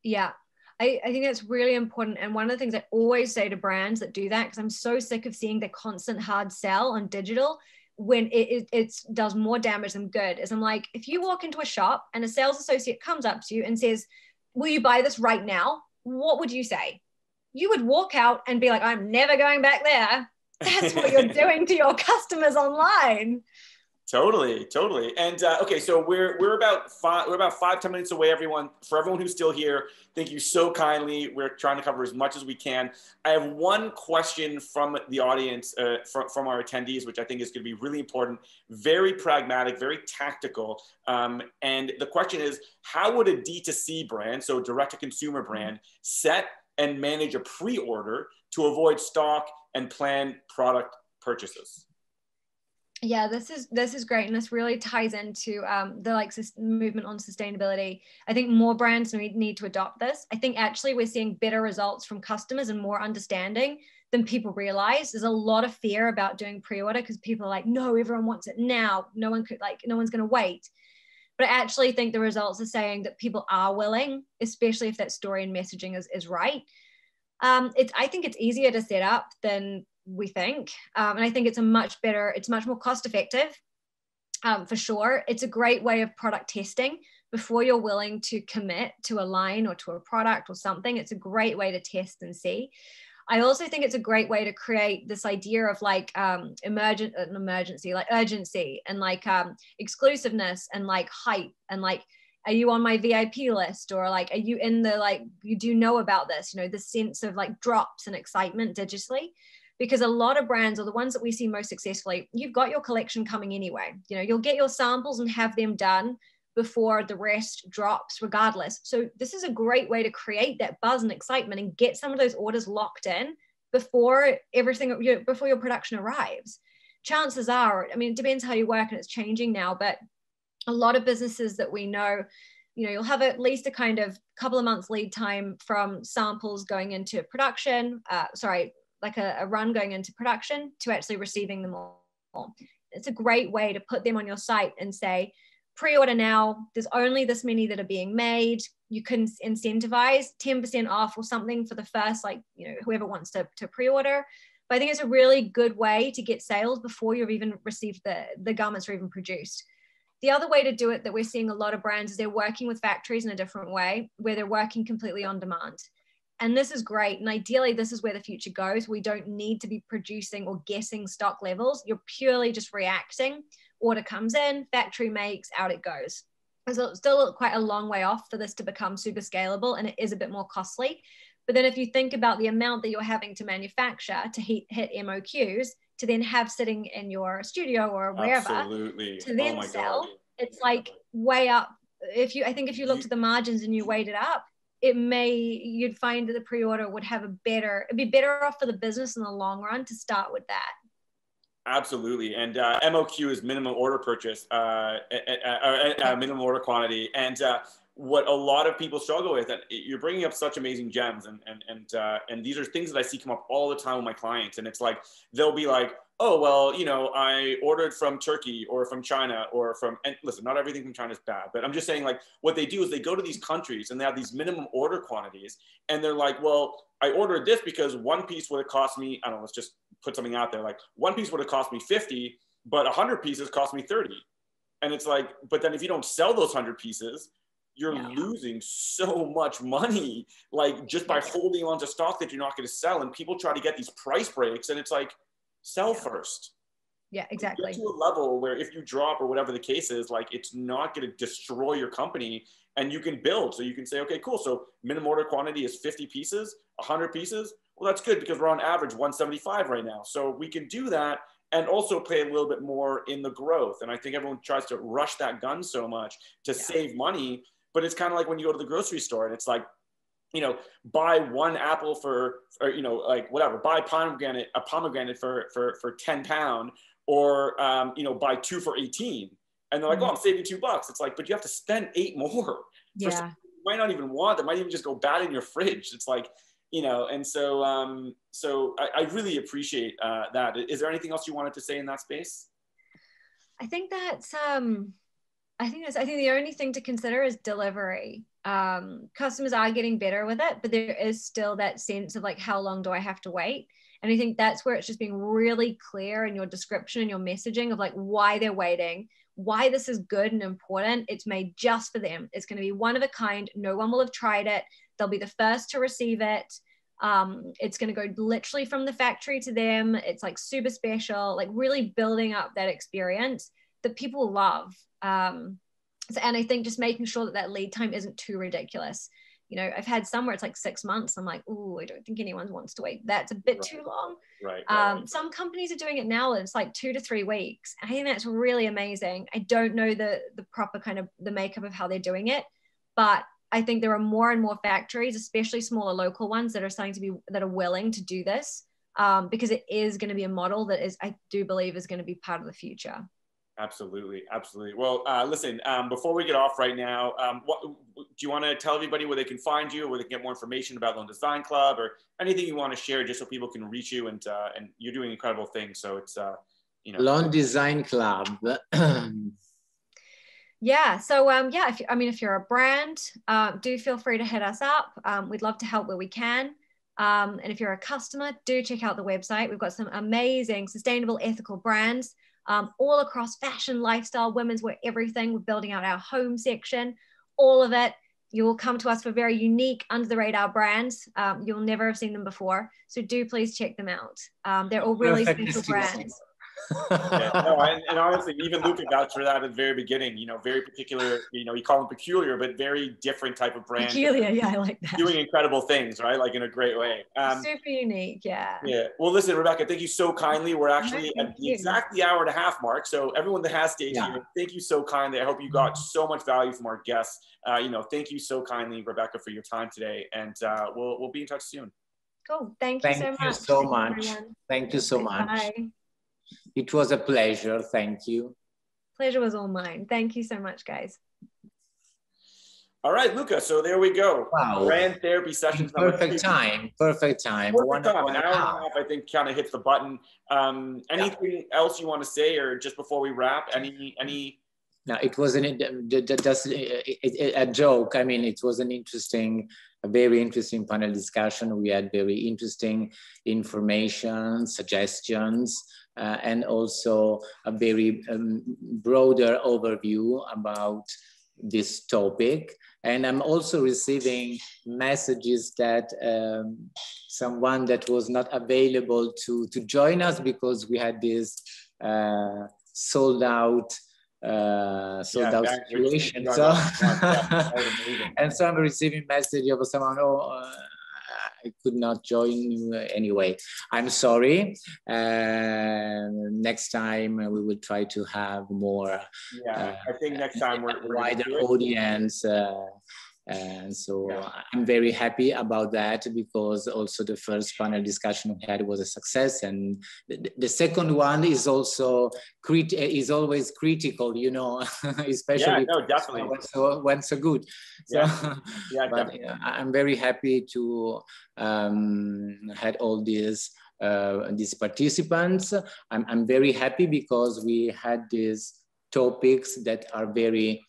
Yeah, I think that's really important. And one of the things I always say to brands that do that, because I'm so sick of seeing the constant hard sell on digital when it does more damage than good, is I'm like, if you walk into a shop and a sales associate comes up to you and says, will you buy this right now? What would you say? You would walk out and be like, I'm never going back there. That's what you're doing to your customers online. Totally. And okay, so we're about 5-10 minutes away, everyone. For everyone who's still here, thank you so kindly. We're trying to cover as much as we can. I have one question from the audience, from our attendees, which I think is going to be really important, very pragmatic, very tactical. And the question is, how would a D2C brand, so direct-to-consumer brand, set and manage a pre-order to avoid stock and plan product purchases? Yeah, this is great, and this really ties into the movement on sustainability. I think more brands need to adopt this. I think actually we're seeing better results from customers and more understanding than people realize. There's a lot of fear about doing pre-order because people are like, no, everyone wants it now. No one's going to wait. But I actually think the results are saying that people are willing, especially if that story and messaging is right. I think it's easier to set up than we think. And I think it's much more cost effective, for sure. It's a great way of product testing before you're willing to commit to a line or to a product or something. It's a great way to test and see. I also think it's a great way to create this idea of like urgency and like exclusiveness and like hype and like, are you on my VIP list, or like, are you in the, like, you do know about this, the sense of like drops and excitement digitally. Because a lot of brands, or the ones that we see most successfully, you've got your collection coming anyway. You'll get your samples and have them done before the rest drops regardless. So this is a great way to create that buzz and excitement and get some of those orders locked in before everything, before your production arrives. Chances are, I mean, it depends how you work and it's changing now, but a lot of businesses that we know, you'll have at least a kind of couple of months lead time from samples going into production, like a run going into production to actually receiving them all. It's a great way to put them on your site and say, pre-order now, there's only this many that are being made. You can incentivize 10% off or something for the first, whoever wants to pre-order. But I think it's a really good way to get sales before you've even received the garments are even produced. The other way to do it that we're seeing a lot of brands is they're working with factories in a different way, where they're working completely on demand. And this is great. And ideally, this is where the future goes. We don't need to be producing or guessing stock levels. You're purely just reacting. Order comes in, factory makes, out it goes. So it's still quite a long way off for this to become super scalable, and it is a bit more costly. But then if you think about the amount that you're having to manufacture to hit MOQs, to then have sitting in your studio or wherever, Absolutely. to then sell, it's like way up. I think if you looked at the margins and you weighed it up, you'd find that the pre-order would have it'd be better off for the business in the long run to start with that. Absolutely. And MOQ is minimum order purchase, minimum order quantity. And what a lot of people struggle with, and you're bringing up such amazing gems, and these are things that I see come up all the time with my clients. And it's like, they'll be like, oh, well, I ordered from Turkey or from China and listen, not everything from China is bad, but I'm just saying, like, what they do is they go to these countries and they have these minimum order quantities. And they're like, well, I ordered this because one piece would have cost me, I don't know, let's just put something out there. Like, one piece would have cost me 50, but 100 pieces cost me 30. And it's like, but then if you don't sell those 100 pieces, you're losing so much money, like just by holding on to stock that you're not going to sell. And people try to get these price breaks, and it's like, sell first. Yeah, exactly. Get to a level where if you drop or whatever the case is, like, it's not going to destroy your company, and you can build. So you can say, okay, cool. So minimum order quantity is 50 pieces, 100 pieces. Well, that's good because we're on average 175 right now. So we can do that and also play a little bit more in the growth. And I think everyone tries to rush that gun so much to save money. But it's kind of like when you go to the grocery store and it's like, buy one apple buy a pomegranate for 10 pounds, or, buy two for 18. And they're like, oh, I'm saving $2. It's like, but you have to spend 8 more. For something you might not even want, that might even just go bad in your fridge. It's like, and so, so I really appreciate that. Is there anything else you wanted to say in that space? I think the only thing to consider is delivery. Customers are getting better with it, but there is still that sense of like, how long do I have to wait? And I think that's where it's just being really clear in your description and your messaging of like why they're waiting, why this is good and important. It's made just for them. It's going to be one of a kind. No one will have tried it. They'll be the first to receive it. It's going to go literally from the factory to them. It's like super special, like really building up that experience that people love. And I think just making sure that lead time isn't too ridiculous. I've had some where it's like 6 months. I'm like, oh, I don't think anyone wants to wait. That's a bit too long. Right. Some companies are doing it now. It's like 2 to 3 weeks. I think that's really amazing. I don't know the proper kind of the makeup of how they're doing it, but I think there are more and more factories, especially smaller local ones, that are willing to do this, because it is going to be a model that I do believe is going to be part of the future. Absolutely. Absolutely. Well, listen, before we get off right now, do you want to tell everybody where they can find you, where they can get more information about Lone Design Club, or anything you want to share just so people can reach you? And you're doing incredible things. So it's, Lone Design Club. Yeah. So, if you're a brand, do feel free to hit us up. We'd love to help where we can. And if you're a customer, do check out the website. We've got some amazing, sustainable, ethical brands all across fashion, lifestyle, women's wear, everything. We're building out our home section, all of it. You will come to us for very unique, under the radar brands. You'll never have seen them before. So do please check them out. They're all really special brands. And honestly, even Luca vouched for that at the very beginning. Very particular. You call them peculiar, but very different type of brand. Peculiar, yeah, I like that. Doing incredible things, right? Like in a great way. Super unique, yeah. Yeah. Well, listen, Rebecca, thank you so kindly. We're actually at the hour and a half mark. So everyone that has stayed here, thank you so kindly. I hope you got so much value from our guests. Thank you so kindly, Rebecca, for your time today, and we'll be in touch soon. Cool. Thank you so much. Thank you so much. Thank you so much. Bye. It was a pleasure. Thank you. Pleasure was all mine. Thank you so much, guys. All right, Luca. So there we go. Wow. Brand therapy sessions. Perfect time. Perfect time. Perfect time. An hour and a half, I think, kind of hits the button. Anything else you want to say, or just before we wrap? Any? No, it wasn't just a joke. I mean, it was a very interesting panel discussion. We had very interesting information, suggestions, and also a very broader overview about this topic. And I'm also receiving messages that someone that was not available to join us because we had this sold out situation. So and so I'm receiving message of someone, I could not join you anyway. I'm sorry. Next time we will try to have more. Yeah, I think next time we're wider audience. And so I'm very happy about that, because also the first panel discussion we had was a success, and the second one is also is always critical, you know, especially definitely went so good. So, but I'm very happy to had all these participants. I'm very happy because we had these topics that are very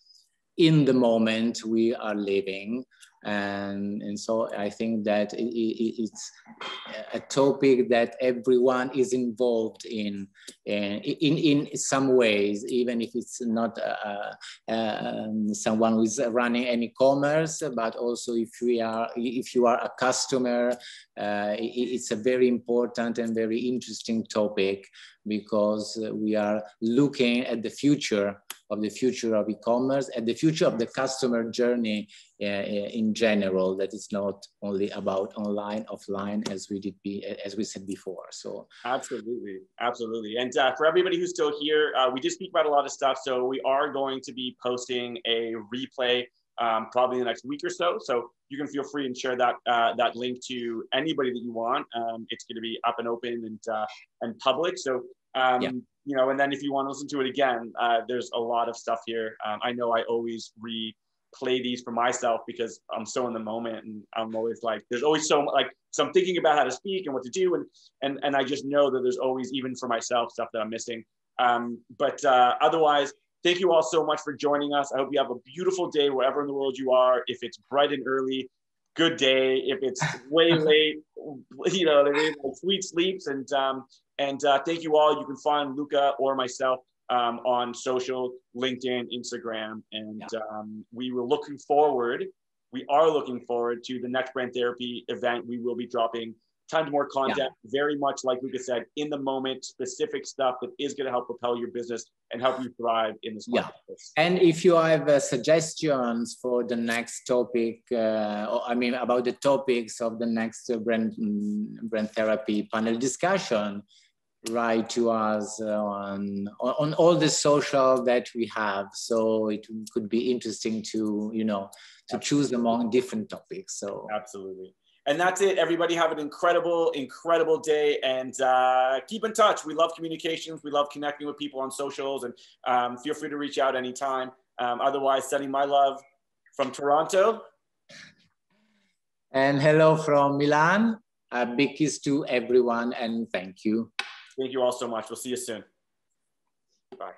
in the moment we are living. And so I think that it's a topic that everyone is involved in some ways, even if it's not someone who is running an e-commerce, but also if you are a customer, it's a very important and very interesting topic, because we are looking at the future of e-commerce, and the future of the customer journey in general, that is not only about online, offline, as we said before. So absolutely. And for everybody who's still here, we did speak about a lot of stuff. So we are going to be posting a replay probably in the next week or so. So you can feel free and share that link to anybody that you want. It's going to be up and open and public. So you know, and then if you want to listen to it again, there's a lot of stuff here. I know I always replay these for myself because I'm so in the moment, and I'm always like, there's always so I'm thinking about how to speak and what to do, and I just know that there's always, even for myself, stuff that I'm missing. But otherwise, thank you all so much for joining us. I hope you have a beautiful day wherever in the world you are. If it's bright and early, good day. If it's way late, you know, sweet sleeps. And thank you all. You can find Luca or myself on social, LinkedIn, Instagram. And we are looking forward to the next Brand Therapy event. We will be dropping tons more content, very much like Luca said, in the moment, specific stuff that is going to help propel your business and help you thrive in this marketplace. And if you have suggestions for the next topic, about the topics of the next brand therapy panel discussion, write to us on all the social that we have. So it could be interesting to, you know, to choose among different topics. So absolutely. And that's it. Everybody have an incredible, incredible day, and keep in touch. We love communications. We love connecting with people on socials, and feel free to reach out anytime. Otherwise, sending my love from Toronto. And hello from Milan. A big kiss to everyone, and thank you. Thank you all so much. We'll see you soon. Bye.